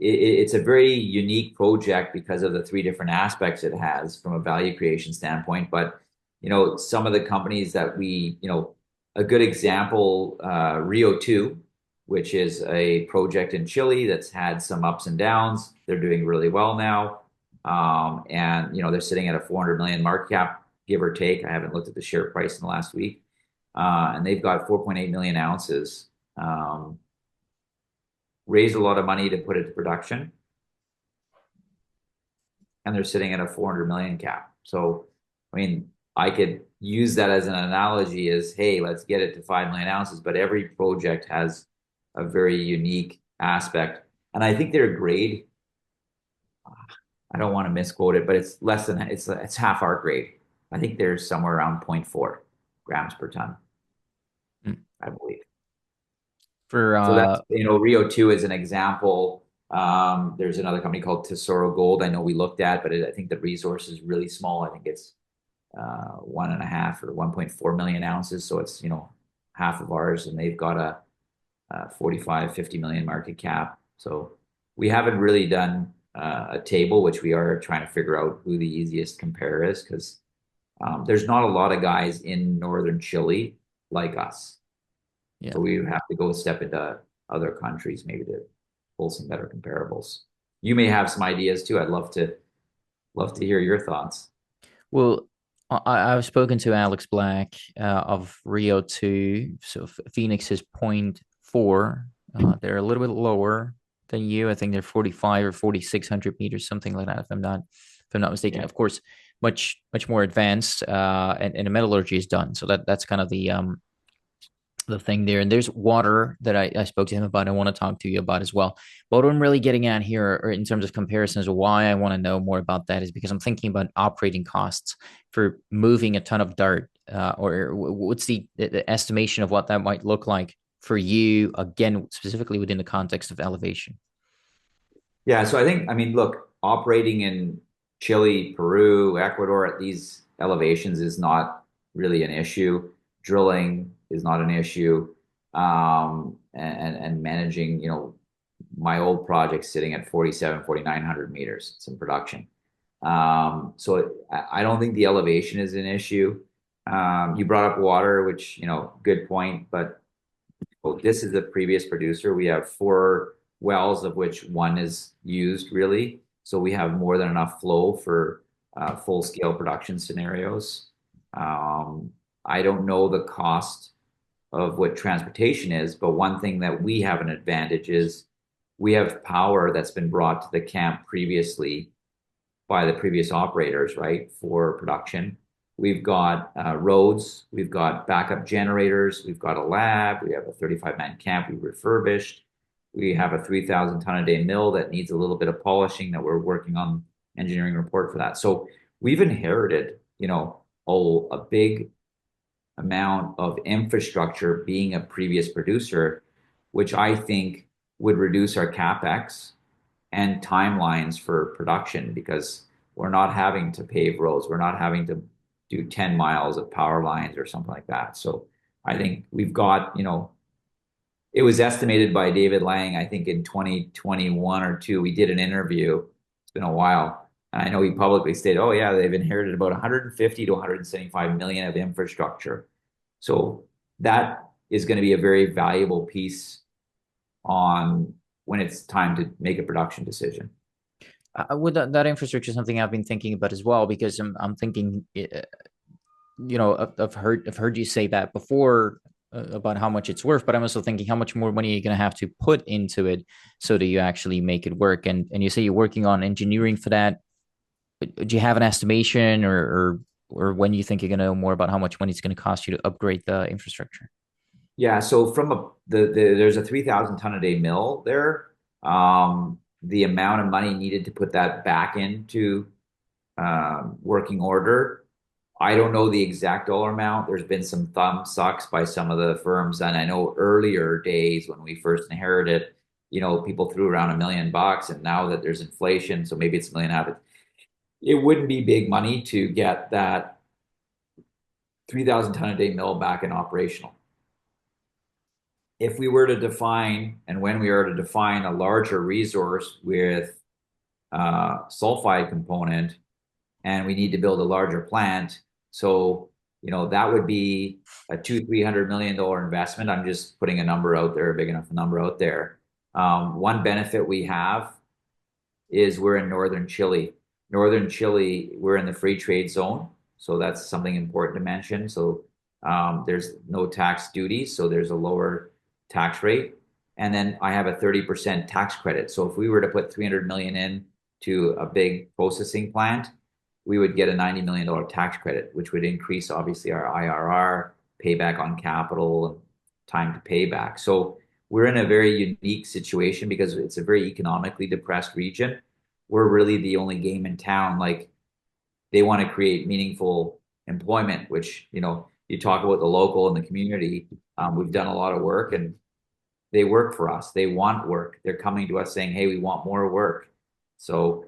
Speaker 2: it's a very unique project because of the three different aspects it has from a value creation standpoint. But some of the companies that a good example, Rio 2, which is a project in Chile that's had some ups and downs. They're doing really well now. And they're sitting at a 400 million market cap, give or take. I haven't looked at the share price in the last week. And they've got 4.8 million ounces. Raised a lot of money to put it to production, and they're sitting at a 400 million cap. So, I mean, I could use that as an analogy as, hey, let's get it to 5 million ounces, but every project has a very unique aspect. And I think their grade, I don't want to misquote it, but it's half our grade. I think there's somewhere around zero point 0.4 grams per ton, I believe.
Speaker 1: For
Speaker 2: So that's, Rio 2 is an example. There's another company called Tesoro Gold I know we looked at, but I think the resource is really small. I think it's 1.5 or 1.4 million ounces. So it's, half of ours, and they've got a 45, 50 million market cap. So we haven't really done a table, which we are trying to figure out who the easiest compare is, because there's not a lot of guys in northern Chile like us.
Speaker 1: yeah.
Speaker 2: So we have to go step into other countries maybe to pull some better comparables. You may have some ideas too. I'd love to hear your thoughts.
Speaker 1: Well, I've spoken to Alex Black of Rio 2. So Phoenix is 0.4. They're a little bit lower than you. I think they're 45 or 4,600 meters, something like that, if I'm not mistaken.
Speaker 2: Yeah.
Speaker 1: Of course, much more advanced, and the metallurgy is done. So that's kind of the thing there. And there's water that I spoke to him about. I want to talk to you about as well. But what I'm really getting at here, or in terms of comparisons, why I want to know more about that is because I'm thinking about operating costs for moving a ton of dirt, or what's the estimation of what that might look like for you, again, specifically within the context of elevation.
Speaker 2: Yeah, so I mean, look, operating in Chile, Peru, Ecuador at these elevations is not really an issue. Drilling is not an issue. And managing, my old project sitting at 47, 4,900 meters. It's in production. So I don't think the elevation is an issue. You brought up water, which, good point, but this is the previous producer. We have four wells, of which one is used really. So we have more than enough flow for full scale production scenarios. I don't know the cost of what transportation is, but one thing that we have an advantage is we have power that's been brought to the camp previously by the previous operators, right, for production. We've got roads, we've got backup generators, we've got a lab, we have a 35-man camp we refurbished. We have a 3,000 ton a day mill that needs a little bit of polishing that we're working on engineering report for that. So we've inherited, a big amount of infrastructure being a previous producer, which I think would reduce our capex and timelines for production because we're not having to pave roads. We're not having to do 10 miles of power lines or something like that. So I think we've got, it was estimated by David Lang, I think in 2021 or two, we did an interview. It's been a while. And I know he publicly stated, oh yeah, they've inherited about 150 to 175 million of infrastructure. So that is going to be a very valuable piece on when it's time to make a production decision.
Speaker 1: With that infrastructure is something I've been thinking about as well, because I'm thinking, I've heard you say that before, about how much it's worth, but I'm also thinking how much more money you're going to have to put into it so that you actually make it work. And you say you're working on engineering for that. Do you have an estimation, or when you think you're going to know more about how much money it's going to cost you to upgrade the infrastructure?
Speaker 2: Yeah, so from there's a 3,000 ton a day mill there. The amount of money needed to put that back into working order, I don't know the exact dollar amount. There's been some thumb sucks by some of the firms, and I know earlier days when we first inherited, people threw around $1 million, and now that there's inflation, so maybe it's a million and a half. It wouldn't be big money to get that 3,000 ton a day mill back in operational. if we were to define and when we were to define a larger resource with sulfide component, and we need to build a larger plant. So, that would be a $200-300 million investment. I'm just putting a number out there, a big enough number out there. One benefit we have is we're in northern Chile. Northern Chile, we're in the free trade zone. So that's something important to mention. So there's no tax duties, so there's a lower tax rate. And then I have a 30% tax credit. So if we were to put 300 million in to a big processing plant, we would get a $90 million tax credit, which would increase obviously our IRR, payback on capital, and time to payback. So we're in a very unique situation because it's a very economically depressed region. We're really the only game in town. Like they want to create meaningful employment, which, you talk about the local and the community. We've done a lot of work and they work for us. They want work. They're coming to us saying, hey, we want more work. So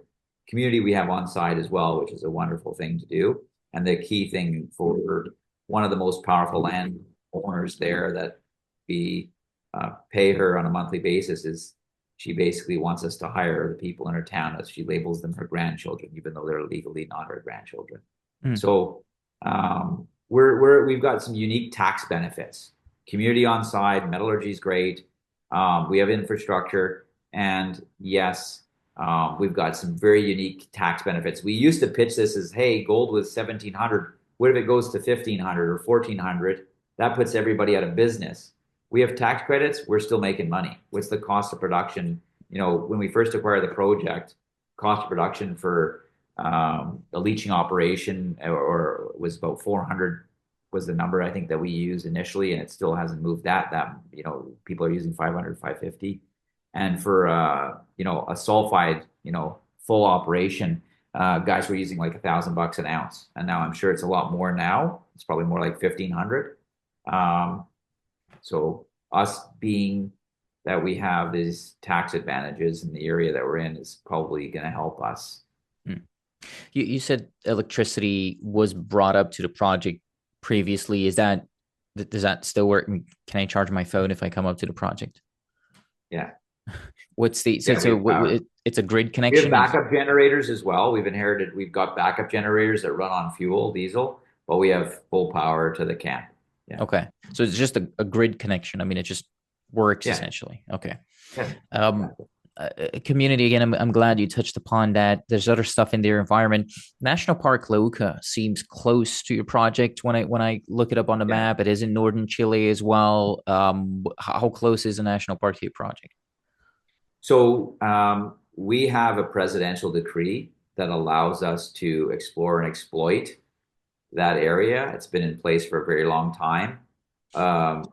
Speaker 2: community we have on side as well, which is a wonderful thing to do. And the key thing for one of the most powerful land owners there that we pay her on a monthly basis is she basically wants us to hire the people in her town as she labels them her grandchildren, even though they're legally not her grandchildren.
Speaker 1: Mm.
Speaker 2: So we've got some unique tax benefits. Community on side, metallurgy is great. We have infrastructure, and yes, we've got some very unique tax benefits. We used to pitch this as, hey, gold was 1,700. What if it goes to 1,500 or 1,400? That puts everybody out of business. We have tax credits. We're still making money. What's the cost of production? When we first acquired the project, cost of production for a leaching operation or was about 400 was the number I think that we used initially, and it still hasn't moved that people are using 500, 550. And for a sulfide, full operation, guys were using like $1,000 an ounce, and now I'm sure it's a lot more now. It's probably more like 1,500. So us being that we have these tax advantages in the area that we're in is probably going to help us.
Speaker 1: Mm. You said electricity was brought up to the project previously. Does that still work? Can I charge my phone if I come up to the project?
Speaker 2: Yeah.
Speaker 1: What's the
Speaker 2: Yeah, we have power.
Speaker 1: it's a grid
Speaker 2: We have
Speaker 1: connection?
Speaker 2: backup generators as well. We've got backup generators that run on fuel, diesel, but we have full power to the camp. Yeah.
Speaker 1: Okay. So it's just a grid connection. I mean, it just works
Speaker 2: Yeah.
Speaker 1: essentially. Okay.
Speaker 2: Yeah.
Speaker 1: Um,
Speaker 2: Exactly.
Speaker 1: Community again. I'm glad you touched upon that. There's other stuff in their environment. National Park Lauca seems close to your project when I look it up on the
Speaker 2: Yeah.
Speaker 1: map. It is in northern Chile as well. How close is the national park to your project?
Speaker 2: So we have a presidential decree that allows us to explore and exploit that area. It's been in place for a very long time.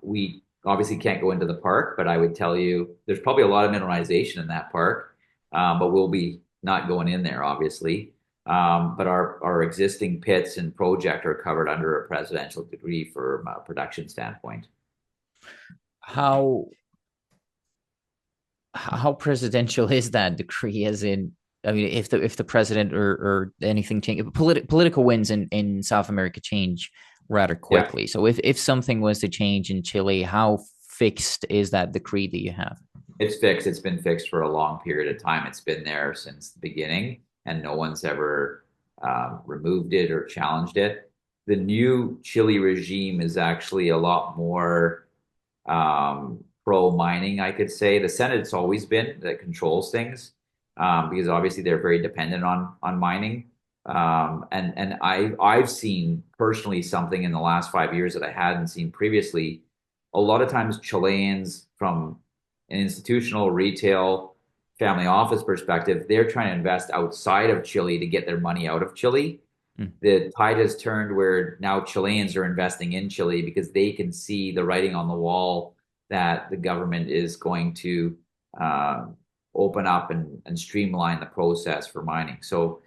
Speaker 2: We obviously can't go into the park, but I would tell you there's probably a lot of mineralization in that park, but we'll be not going in there, obviously. But our existing pits and project are covered under a presidential decree from a production standpoint.
Speaker 1: How how presidential is that decree? As in, I mean, if the president or anything change, political wins in South America change rather
Speaker 2: Yeah.
Speaker 1: quickly. So if something was to change in Chile, how fixed is that decree that you have?
Speaker 2: It's fixed. It's been fixed for a long period of time. It's been there since the beginning, and no one's ever removed it or challenged it. The new Chile regime is actually a lot more pro mining, I could say. The Senate's always been that controls things because obviously they're very dependent on mining. And I've seen personally something in the last 5 years that I hadn't seen previously. A lot of times Chileans from an institutional, retail, family office perspective, they're trying to invest outside of Chile to get their money out of Chile.
Speaker 1: Hmm.
Speaker 2: The tide has turned where now Chileans are investing in Chile because they can see the writing on the wall that the government is going to uh, open up and streamline the process for mining. So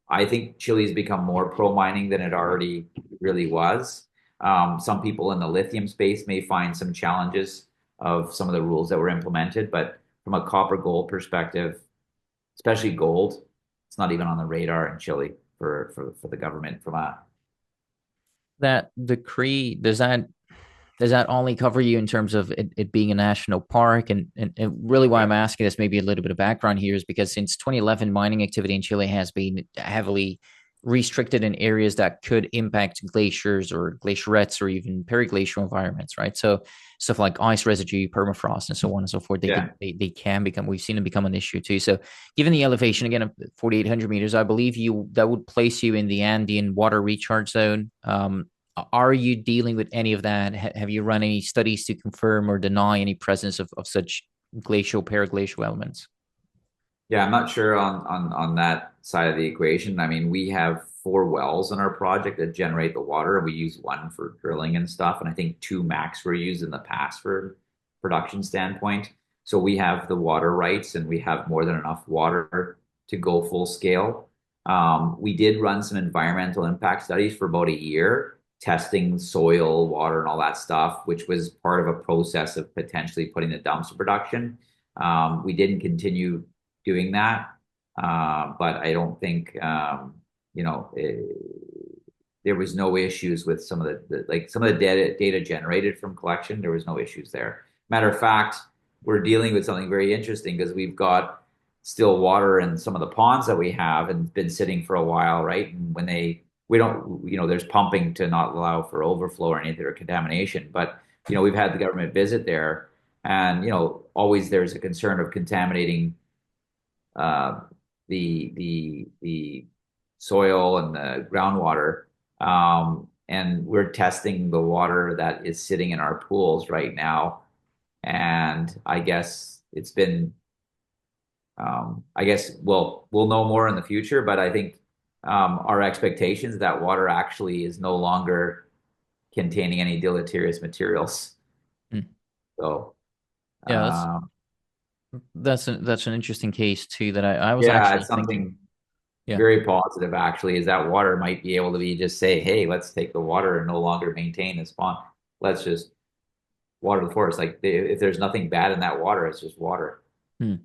Speaker 2: I think Chile's become more pro mining than it already really was. Some people in the lithium space may find some challenges of some of the rules that were implemented, but from a copper gold perspective, especially gold, it's not even on the radar in Chile for the government from a
Speaker 1: That decree, does that does that only cover you in terms of it being a national park? And really why I'm asking this, maybe a little bit of background here, is because since 2011, mining activity in Chile has been heavily restricted in areas that could impact glaciers or glacierets or even periglacial environments, right? So stuff like ice residue, permafrost, and so on and so forth,
Speaker 2: Yeah.
Speaker 1: they can become, we've seen them become an issue too. So given the elevation again of 4,800 meters, I believe you that would place you in the Andean water recharge zone. Are you dealing with any of that? Have you run any studies to confirm or deny any presence of such glacial, periglacial elements?
Speaker 2: Yeah, I'm not sure on that side of the equation. I mean, we have 4 wells in our project that generate the water. We use one for drilling and stuff, and I think 2 max were used in the past for production standpoint. So we have the water rights, and we have more than enough water to go full scale. We did run some environmental impact studies for about a year, testing soil, water, and all that stuff, which was part of a process of potentially putting the dumps to production. We didn't continue doing that. But I don't think, you know, there was no issues with some of like some of the data generated from collection. There was no issues there. Matter of fact, we're dealing with something very interesting because we've got still water in some of the ponds that we have and been sitting for a while, right? And when we don't, there's pumping to not allow for overflow or anything or contamination. But, we've had the government visit there and, always there's a concern of contaminating uh, the soil and the groundwater. And we're testing the water that is sitting in our pools right now. And I guess it's been, I guess we'll know more in the future, but I think our expectations that water actually is no longer containing any deleterious materials.
Speaker 1: Hmm.
Speaker 2: So,
Speaker 1: Yeah,
Speaker 2: um,
Speaker 1: that's an interesting case too that I was
Speaker 2: yeah,
Speaker 1: actually
Speaker 2: it's
Speaker 1: thinking.
Speaker 2: something
Speaker 1: Yeah.
Speaker 2: very positive actually is that water might be able to be just say, hey, let's take the water and no longer maintain this pond. Let's just water the forest. Like if there's nothing bad in that water, it's just water.
Speaker 1: Hmm.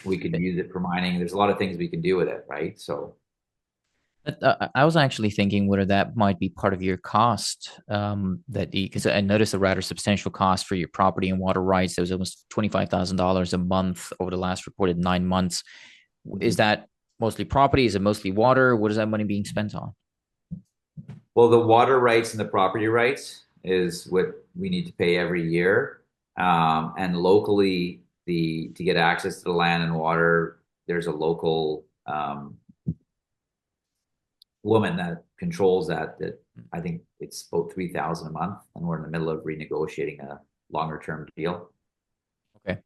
Speaker 2: We can use it for mining. There's a lot of things we can do with it, right? So
Speaker 1: I was actually thinking whether that might be part of your cost, that because I noticed a rather substantial cost for your property and water rights. There was almost $25,000 a month over the last reported 9 months. Is
Speaker 2: mhm.
Speaker 1: that mostly property? Is it mostly water? What is that money being spent on?
Speaker 2: Well, the water rights and the property rights is what we need to pay every year. And locally, the to get access to the land and water, there's a local woman that controls that I think it's about 3,000 a month, and we're in the middle of renegotiating a longer term deal.
Speaker 1: Okay.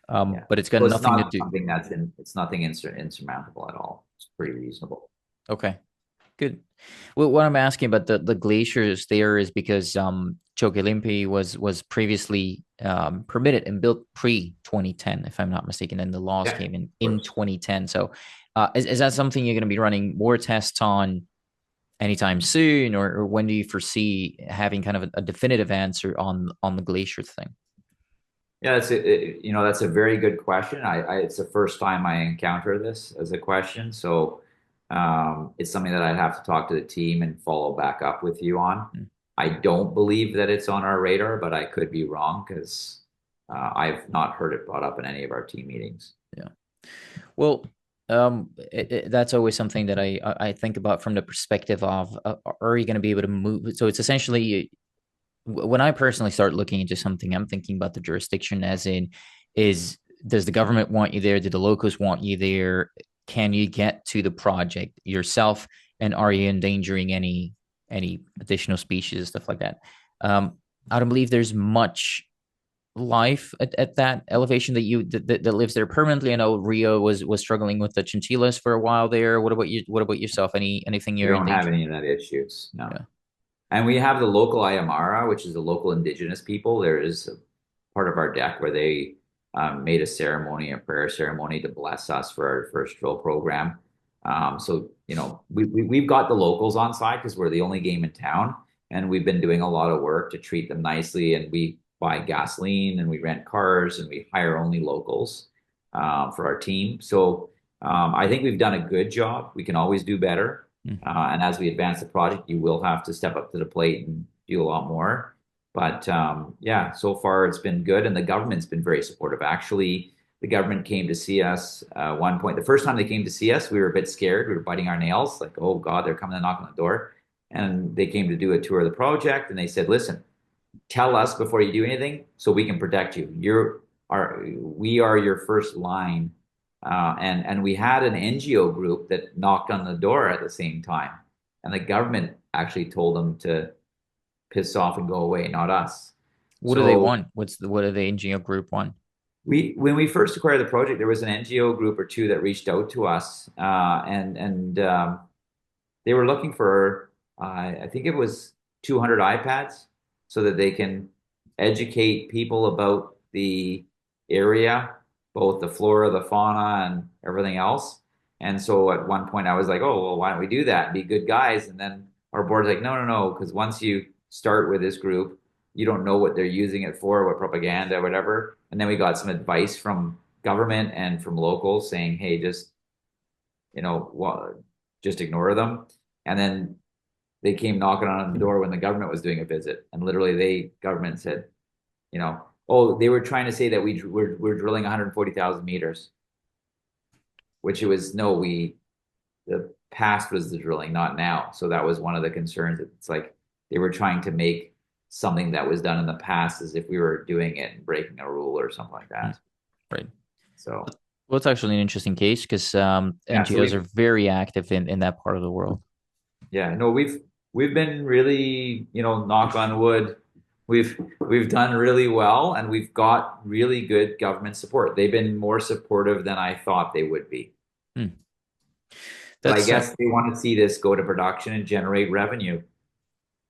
Speaker 2: Yeah.
Speaker 1: But it's got
Speaker 2: So it's
Speaker 1: nothing to
Speaker 2: not
Speaker 1: do.
Speaker 2: something it's nothing insurmountable at all. It's pretty reasonable.
Speaker 1: Okay. Good. Well, what I'm asking about the glaciers there is because Choquelimpe was previously permitted and built pre 2010, if I'm not mistaken, and the laws
Speaker 2: Yeah, of
Speaker 1: came in
Speaker 2: course.
Speaker 1: 2010. So, is that something you're going to be running more tests on anytime soon, or when do you foresee having kind of a definitive answer on the glacier thing?
Speaker 2: Yeah, that's a very good question. It's the first time I encounter this as a question, so it's something that I'd have to talk to the team and follow back up with you on.
Speaker 1: Hmm.
Speaker 2: I don't believe that it's on our radar, but I could be wrong because I've not heard it brought up in any of our team meetings.
Speaker 1: Yeah. Well, that's always something that I think about from the perspective of are you going to be able to move? So it's essentially when I personally start looking into something, I'm thinking about the jurisdiction as in is does the government want you there? Do the locals want you there? Can you get to the project yourself? And are you endangering any additional species, stuff like that? I don't believe there's much life at that elevation that lives there permanently. I know Rio was struggling with the chinchillas for a while there. What about you? What about yourself? Anything
Speaker 2: We
Speaker 1: you're in
Speaker 2: don't have
Speaker 1: danger?
Speaker 2: any of that issues, no.
Speaker 1: Yeah.
Speaker 2: And we have the local Aymara, which is the local indigenous people. There is a part of our deck where they made a ceremony, a prayer ceremony to bless us for our first drill program. So, we've got the locals on side because we're the only game in town. And we've been doing a lot of work to treat them nicely. And we buy gasoline and we rent cars and we hire only locals for our team. So I think we've done a good job. We can always do better.
Speaker 1: Mm.
Speaker 2: And as we advance the project, you will have to step up to the plate and do a lot more. But yeah, so far it's been good, and the government's been very supportive. Actually, the government came to see us one point. The first time they came to see us, we were a bit scared. We were biting our nails, like, oh God, they're coming to knock on the door. And they came to do a tour of the project, and they said, listen, tell us before you do anything so we can protect you. We are your first line. And we had an NGO group that knocked on the door at the same time. And the government actually told them to piss off and go away, not us.
Speaker 1: What do they
Speaker 2: So
Speaker 1: want? What do the NGO group want?
Speaker 2: when we first acquired the project, there was an NGO group or two that reached out to us, and they were looking for, I think it was 200 iPads so that they can educate people about the area, both the flora, the fauna, and everything else. And so at one point I was like, oh, well, why don't we do that and be good guys? And then our board's like, no, no, no, because once you start with this group, you don't know what they're using it for, what propaganda, whatever. And then we got some advice from government and from locals saying, hey, just, well, just ignore them. And then they came knocking on the door when the government was doing a visit, and literally government said, oh, they were trying to say that we're drilling 140,000 meters, which it was no, the past was the drilling, not now. So that was one of the concerns. It's like they were trying to make something that was done in the past as if we were doing it and breaking a rule or something like
Speaker 1: Mm,
Speaker 2: that.
Speaker 1: right.
Speaker 2: So
Speaker 1: Well, it's actually an interesting case because
Speaker 2: yeah, so
Speaker 1: NGOs are very active in that part of the world.
Speaker 2: no, we've been really, knock on wood, we've done really well, and we've got really good government support. They've been more supportive than I thought they would be.
Speaker 1: Hmm.
Speaker 2: But I
Speaker 1: That's
Speaker 2: guess they want to see this go to production and generate revenue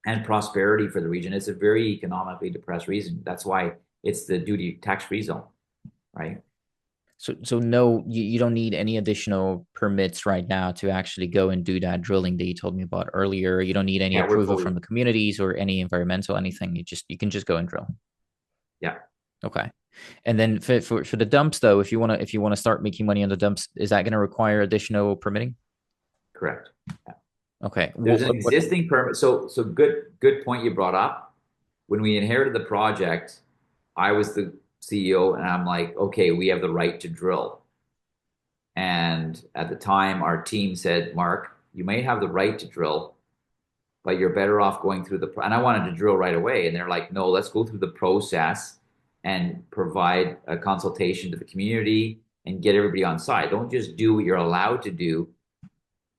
Speaker 2: and prosperity for the region. It's a very economically depressed region. That's why it's the duty tax-free zone, right?
Speaker 1: so no, you don't need any additional permits right now to actually go and do that drilling that you told me about earlier. You don't need any
Speaker 2: Yeah, we're
Speaker 1: approval
Speaker 2: fully,
Speaker 1: from the communities or any environmental anything. You can just go and drill.
Speaker 2: yeah,
Speaker 1: Okay. And then for the dumps though, if you want to start making money on the dumps, is that going to require additional permitting?
Speaker 2: correct. Yeah.
Speaker 1: Okay.
Speaker 2: There's an existing permit. So good point you brought up. When we inherited the project, I was the CEO, and I'm like, okay, we have the right to drill. And at the time, our team said, Marc, you may have the right to drill, but you're better off going through and I wanted to drill right away. And they're like, no, let's go through the process and provide a consultation to the community and get everybody on side. Don't just do what you're allowed to do,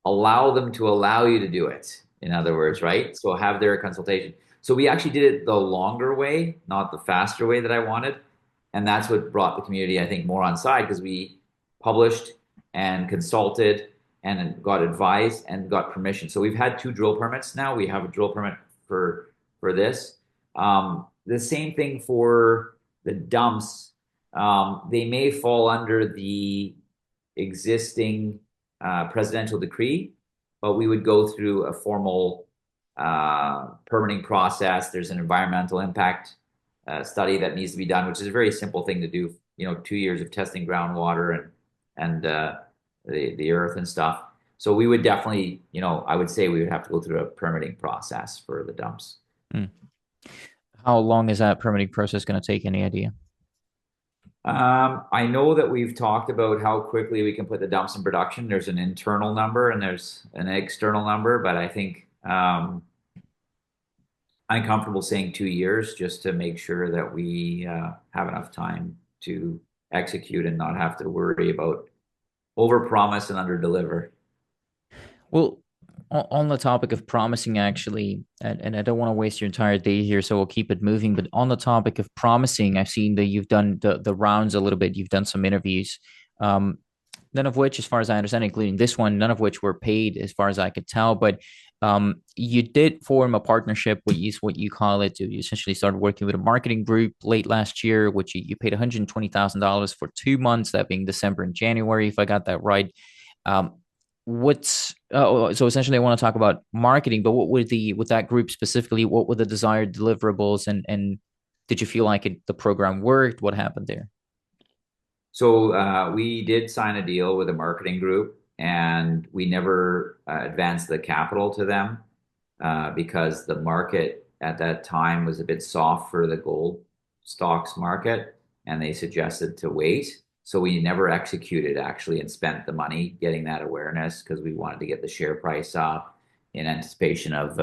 Speaker 2: allow them to allow you to do it. In other words, right? So have their consultation. So we actually did it the longer way, not the faster way that I wanted. And that's what brought the community, I think, more on side because we published and consulted and got advice and got permission. So we've had two drill permits now. We have a drill permit for this. The same thing for the dumps. They may fall under the existing presidential decree, but we would go through a formal permitting process. There's an environmental impact study that needs to be done, which is a very simple thing to do. 2 years of testing groundwater and the earth and stuff. So we would definitely, I would say we would have to go through a permitting process for the dumps.
Speaker 1: Hmm. How long is that permitting process going to take? Any idea?
Speaker 2: I know that we've talked about how quickly we can put the dumps in production. There's an internal number and there's an external number, but I think I'm comfortable saying 2 years just to make sure that we have enough time to execute and not have to worry about overpromise and underdeliver.
Speaker 1: Well, on the topic of promising, actually, and I don't want to waste your entire day here, so we'll keep it moving. But on the topic of promising, I've seen that you've done the rounds a little bit. You've done some interviews, none of which, as far as I understand, including this one, none of which were paid, as far as I could tell. But you did form a partnership with what you call it. You essentially started working with a marketing group late last year, which you paid $120,000 for 2 months, that being December and January, if I got that right. Um, what's so essentially I want to talk about marketing, but what were with that group specifically, what were the desired deliverables, and did you feel like the program worked? What happened there?
Speaker 2: So we did sign a deal with a marketing group, and we never advanced the capital to them because the market at that time was a bit soft for the gold stocks market, and they suggested to wait. So we never executed actually and spent the money getting that awareness because we wanted to get the share price up in anticipation of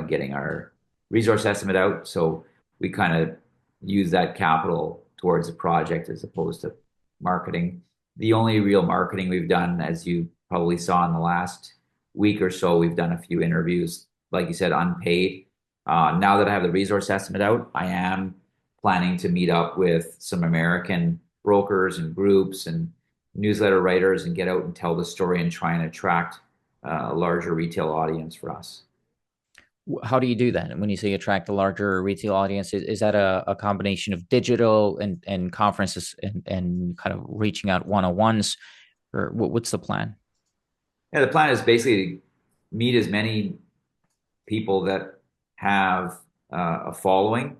Speaker 2: getting our resource estimate out. So we kind of use that capital towards a project as opposed to marketing. The only real marketing we've done, as you probably saw in the last week or so, we've done a few interviews, like you said, unpaid. Now that I have the resource estimate out, I am planning to meet up with some American brokers and groups and newsletter writers and get out and tell the story and try and attract a larger retail audience for us.
Speaker 1: How do you do that? And when you say attract a larger retail audience, is that a combination of digital and conferences and kind of reaching out one-on-ones, or what's the plan?
Speaker 2: Yeah, the plan is basically to meet as many people that have a following,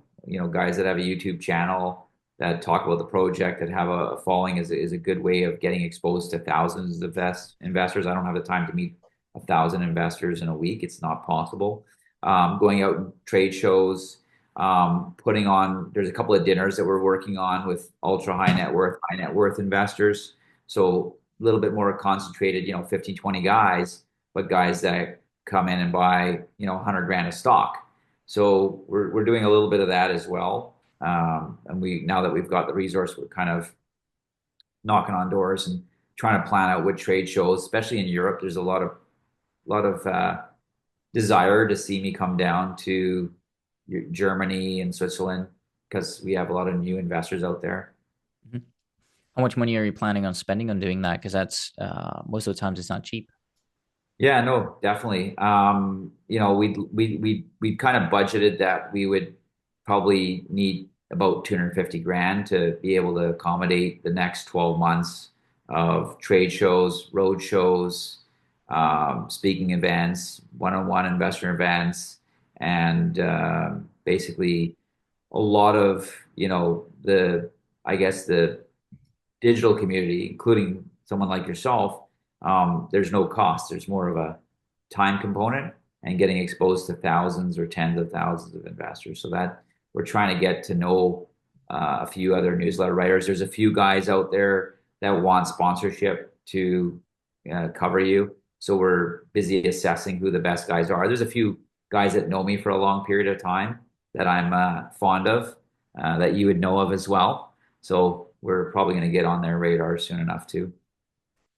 Speaker 2: guys that have a YouTube channel that talk about the project, that have a following is a good way of getting exposed to thousands of investors. I don't have the time to meet 1,000 investors in a week. It's not possible. Going out and trade shows, putting on, there's a couple of dinners that we're working on with ultra high net worth investors. So a little bit more concentrated, 15, 20 guys, but guys that come in and buy, 100 grand of stock. So we're doing a little bit of that as well. And now that we've got the resource, we're kind of knocking on doors and trying to plan out what trade shows, especially in Europe. There's a lot of desire to see me come down to Germany and Switzerland because we have a lot of new investors out there.
Speaker 1: Mhm. How much money are you planning on spending on doing that? Because that's most of the times it's not cheap.
Speaker 2: Yeah, no, definitely. We kind of budgeted that we would probably need about 250 grand to be able to accommodate the next 12 months of trade shows, road shows, speaking events, one-on-one investor events, and basically a lot of, I guess the digital community, including someone like yourself, there's no cost. There's more of a time component and getting exposed to thousands or tens of thousands of investors. So that we're trying to get to know a few other newsletter writers. There's a few guys out there that want sponsorship to cover you. So we're busy assessing who the best guys are. There's a few guys that know me for a long period of time that I'm fond of, that you would know of as well. So we're probably going to get on their radar soon enough too.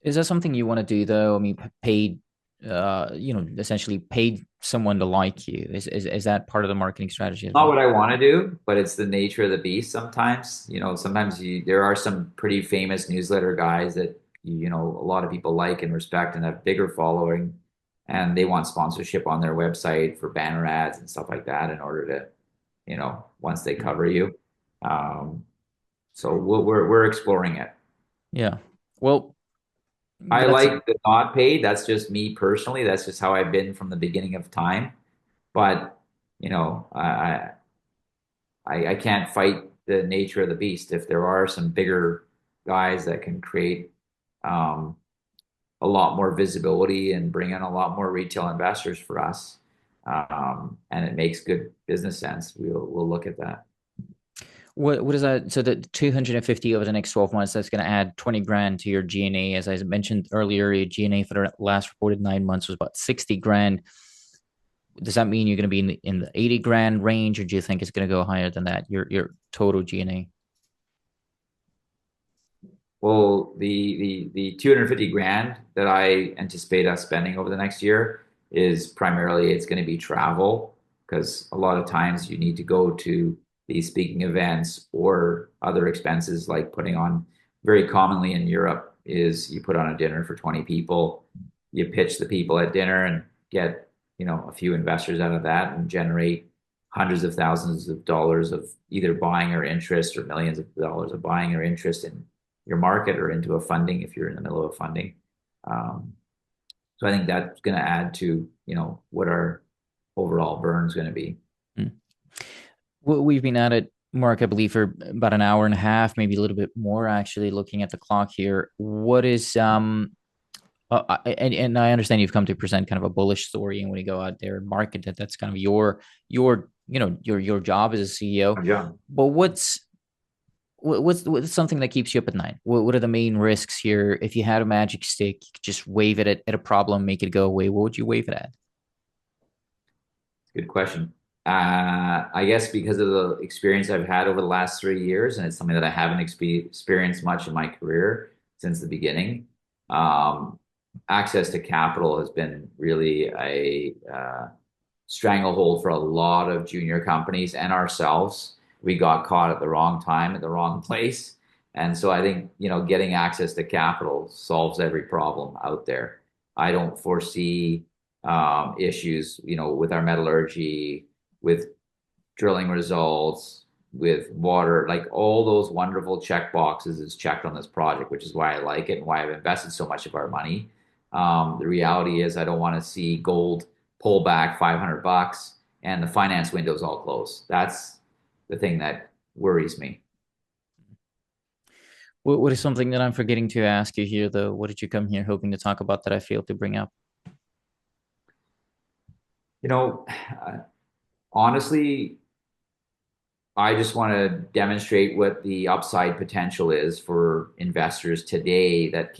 Speaker 1: Is that something you want to do though? I mean, paid, essentially paid someone to like you. Is that part of the marketing strategy as
Speaker 2: Not
Speaker 1: well?
Speaker 2: what I want to do, but it's the nature of the beast sometimes. Sometimes there are some pretty famous newsletter guys that a lot of people like and respect and have bigger following, and they want sponsorship on their website for banner ads and stuff like that in order to, once they cover you. Um, so we're exploring it.
Speaker 1: Yeah. Well,
Speaker 2: I
Speaker 1: that's
Speaker 2: like the not paid. That's just me personally. That's just how I've been from the beginning of time. But you know, I I can't fight the nature of the beast. If there are some bigger guys that can create um, a lot more visibility and bring in a lot more retail investors for us, and it makes good business sense, we'll look at that.
Speaker 1: what is that? So the 250 over the next 12 months, that's going to add 20 grand to your G&A. As I mentioned earlier, your G&A for the last reported 9 months was about 60 grand. Does that mean you're going to be in the 80 grand range, or do you think it's going to go higher than that? Your total G&A.
Speaker 2: Well, the 250 grand that I anticipate us spending over the next year is primarily it's going to be travel because a lot of times you need to go to these speaking events or other expenses like putting on very commonly in Europe is you put on a dinner for 20 people, you pitch the people at dinner and get, a few investors out of that and generate hundreds of thousands of dollars of either buying or interest or millions of dollars of buying or interest in your market or into a funding if you're in the middle of a funding. Um, so I think that's going to add to, what our overall burn is going to be.
Speaker 1: Hmm. Well, we've been at it, Mark, I believe, for about an hour and a half, maybe a little bit more, actually, looking at the clock here. What is And I understand you've come to present kind of a bullish story, and when you go out there and market that, that's kind of your your job as a CEO.
Speaker 2: Yeah.
Speaker 1: But what's something that keeps you up at night? What are the main risks here? If you had a magic stick, you could just wave it at a problem, make it go away. What would you wave it at?
Speaker 2: Good question. I guess because of the experience I've had over the last 3 years, and it's something that I haven't experienced much in my career since the beginning. Um, Access to capital has been really a stranglehold for a lot of junior companies and ourselves. We got caught at the wrong time at the wrong place. And so I think, getting access to capital solves every problem out there. I don't foresee issues, with our metallurgy, with drilling results, with water, like all those wonderful check boxes is checked on this project, which is why I like it and why I've invested so much of our money. The reality is I don't want to see gold pull back $500 and the finance window's all closed. That's the thing that worries me.
Speaker 1: What is something that I'm forgetting to ask you here, though? What did you come here hoping to talk about that I failed to bring up?
Speaker 2: You know, Honestly, I just want to demonstrate what the upside potential is for investors today that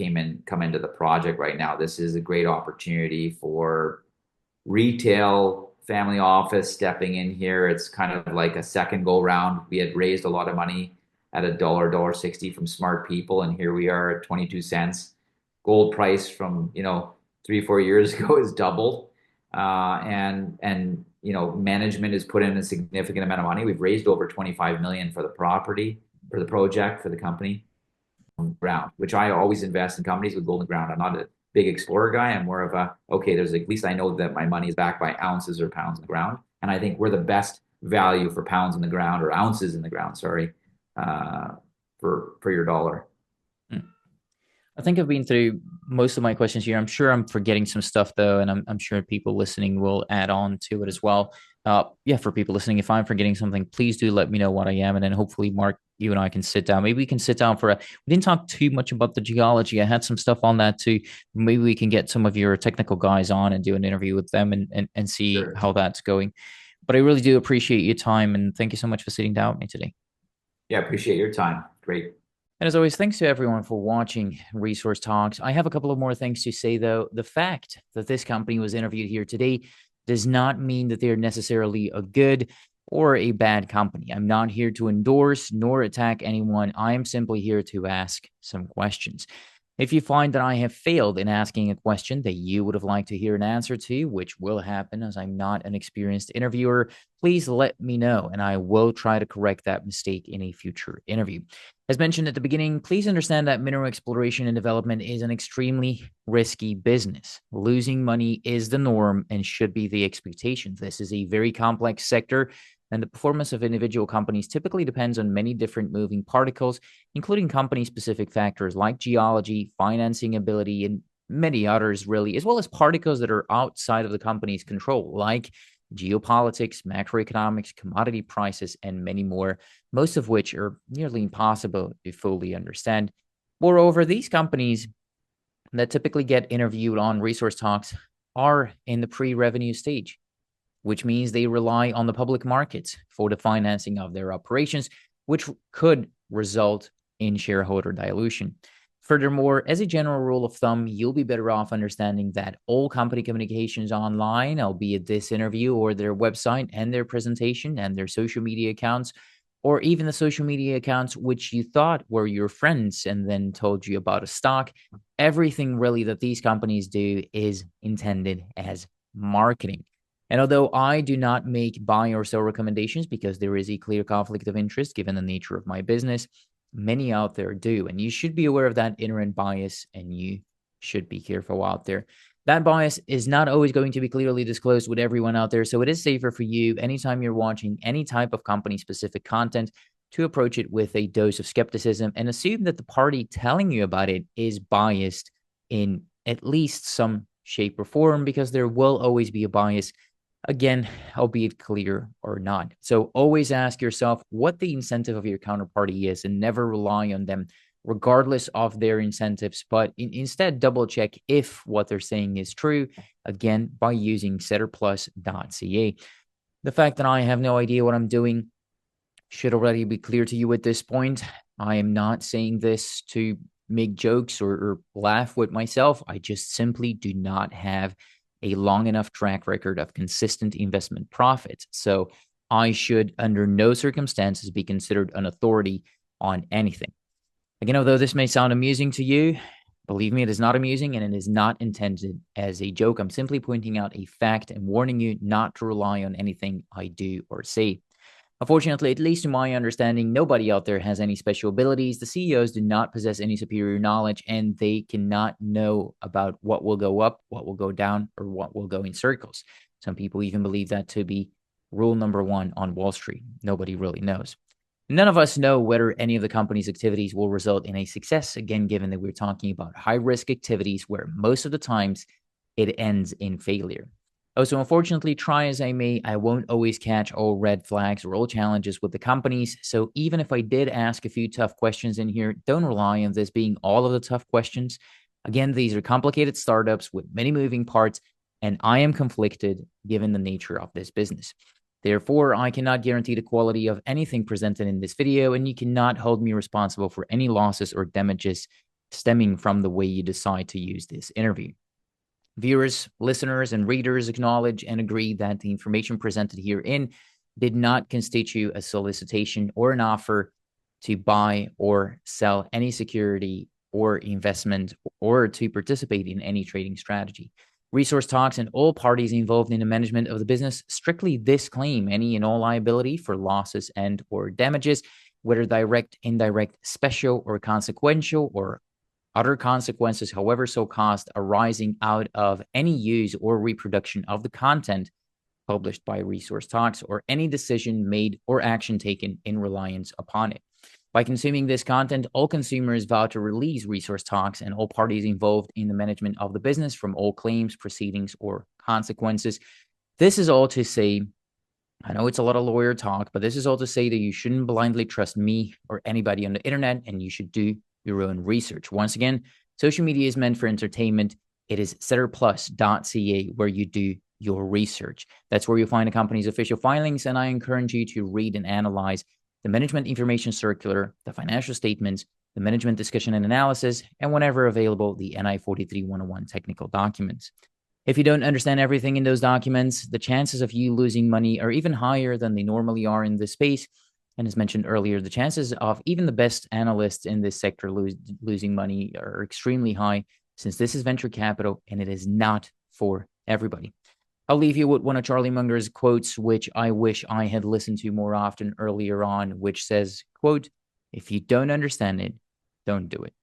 Speaker 2: come into the project right now. This is a great opportunity for retail family office stepping in here. It's kind of like a second go round. We had raised a lot of money at dollar 60 from smart people, and here we are at 22 cents. Gold price from 3 4 years ago is doubled, and management has put in a significant amount of money. We've raised over 25 million for the property, for the project, for the company ground, which I always invest in companies with golden ground. I'm not a big explorer guy. I'm more of a, okay, there's at least I know that my money is backed by ounces or pounds in the ground. And I think we're the best value for pounds in the ground or ounces in the ground, sorry, uh, for your dollar.
Speaker 1: Hmm. I think I've been through most of my questions here. I'm sure I'm forgetting some stuff though, and I'm sure people listening will add on to it as well. Yeah, for people listening, if I'm forgetting something, please do let me know what I am, and then hopefully, Marc, you and I can sit down. Maybe we can sit down for a. We didn't talk too much about the geology. I had some stuff on that too. Maybe we can get some of your technical guys on and do an interview with them and see
Speaker 2: Sure.
Speaker 1: how that's going. But I really do appreciate your time, and thank you so much for sitting down with me today.
Speaker 2: Yeah, appreciate your time. Great.
Speaker 1: And as always, thanks to everyone for watching Resource Talks. I have a couple of more things to say, though. The fact that this company was interviewed here today does not mean that they're necessarily a good or a bad company. I'm not here to endorse nor attack anyone. I am simply here to ask some questions. If you find that I have failed in asking a question that you would have liked to hear an answer to, which will happen as I'm not an experienced interviewer, please let me know and I will try to correct that mistake in a future interview. As mentioned at the beginning, please understand that mineral exploration and development is an extremely risky business. Losing money is the norm and should be the expectation. This is a very complex sector, and the performance of individual companies typically depends on many different moving particles, including company-specific factors like geology, financing ability, and many others, really, as well as particles that are outside of the company's control, like geopolitics, macroeconomics, commodity prices, and many more, most of which are nearly impossible to fully understand. Moreover, these companies that typically get interviewed on Resource Talks are in the pre-revenue stage, which means they rely on the public markets for the financing of their operations, which could result in shareholder dilution. Furthermore, as a general rule of thumb, you'll be better off understanding that all company communications online, albeit this interview or their website and their presentation and their social media accounts, or even the social media accounts which you thought were your friends and then told you about a stock, everything really that these companies do is intended as marketing. And although I do not make buy or sell recommendations because there is a clear conflict of interest given the nature of my business, many out there do. And you should be aware of that inherent bias and you should be careful out there. That bias is not always going to be clearly disclosed with everyone out there. So it is safer for you anytime you're watching any type of company specific content to approach it with a dose of skepticism and assume that the party telling you about it is biased in at least some shape or form, because there will always be a bias. Again, albeit clear or not. So always ask yourself what the incentive of your counterparty is and never rely on them regardless of their incentives, but instead double check if what they're saying is true, again, by using setterplus.ca. The fact that I have no idea what I'm doing should already be clear to you at this point. I am not saying this to make jokes or laugh with myself. I just simply do not have a long enough track record of consistent investment profits. So I should, under no circumstances, be considered an authority on anything. Again, although this may sound amusing to you, believe me, it is not amusing and it is not intended as a joke. I'm simply pointing out a fact and warning you not to rely on anything I do or say. Unfortunately, at least to my understanding, nobody out there has any special abilities. The CEOs do not possess any superior knowledge, and they cannot know about what will go up, what will go down, or what will go in circles. Some people even believe that to be rule number one on Wall Street. Nobody really knows. None of us know whether any of the company's activities will result in a success, again, given that we're talking about high-risk activities where most of the times it ends in failure. Also, unfortunately, try as I may, I won't always catch all red flags or all challenges with the companies. So even if I did ask a few tough questions in here, don't rely on this being all of the tough questions. Again, these are complicated startups with many moving parts, and I am conflicted given the nature of this business. Therefore, I cannot guarantee the quality of anything presented in this video, and you cannot hold me responsible for any losses or damages stemming from the way you decide to use this interview. Viewers, listeners, and readers acknowledge and agree that the information presented herein did not constitute a solicitation or an offer to buy or sell any security or investment or to participate in any trading strategy. Resource Talks and all parties involved in the management of the business strictly disclaim any and all liability for losses and or damages, whether direct, indirect, special, or consequential, or other consequences, however so caused, arising out of any use or reproduction of the content published by Resource Talks or any decision made or action taken in reliance upon it. By consuming this content, all consumers vow to release Resource Talks and all parties involved in the management of the business from all claims, proceedings, or consequences. This is all to say, I know it's a lot of lawyer talk, but this is all to say that you shouldn't blindly trust me or anybody on the internet, and you should do your own research. Once again, social media is meant for entertainment. It is setterplus.ca where you do your research. That's where you'll find the company's official filings, and I encourage you to read and analyze the Management Information Circular, the financial statements, the Management Discussion and Analysis, and whenever available, the NI 43-101 technical documents. If you don't understand everything in those documents, the chances of you losing money are even higher than they normally are in this space. And as mentioned earlier, the chances of even the best analysts in this sector losing money are extremely high, since this is venture capital and it is not for everybody. I'll leave you with one of Charlie Munger's quotes, which I wish I had listened to more often earlier on, which says, quote, "If you don't understand it, don't do it."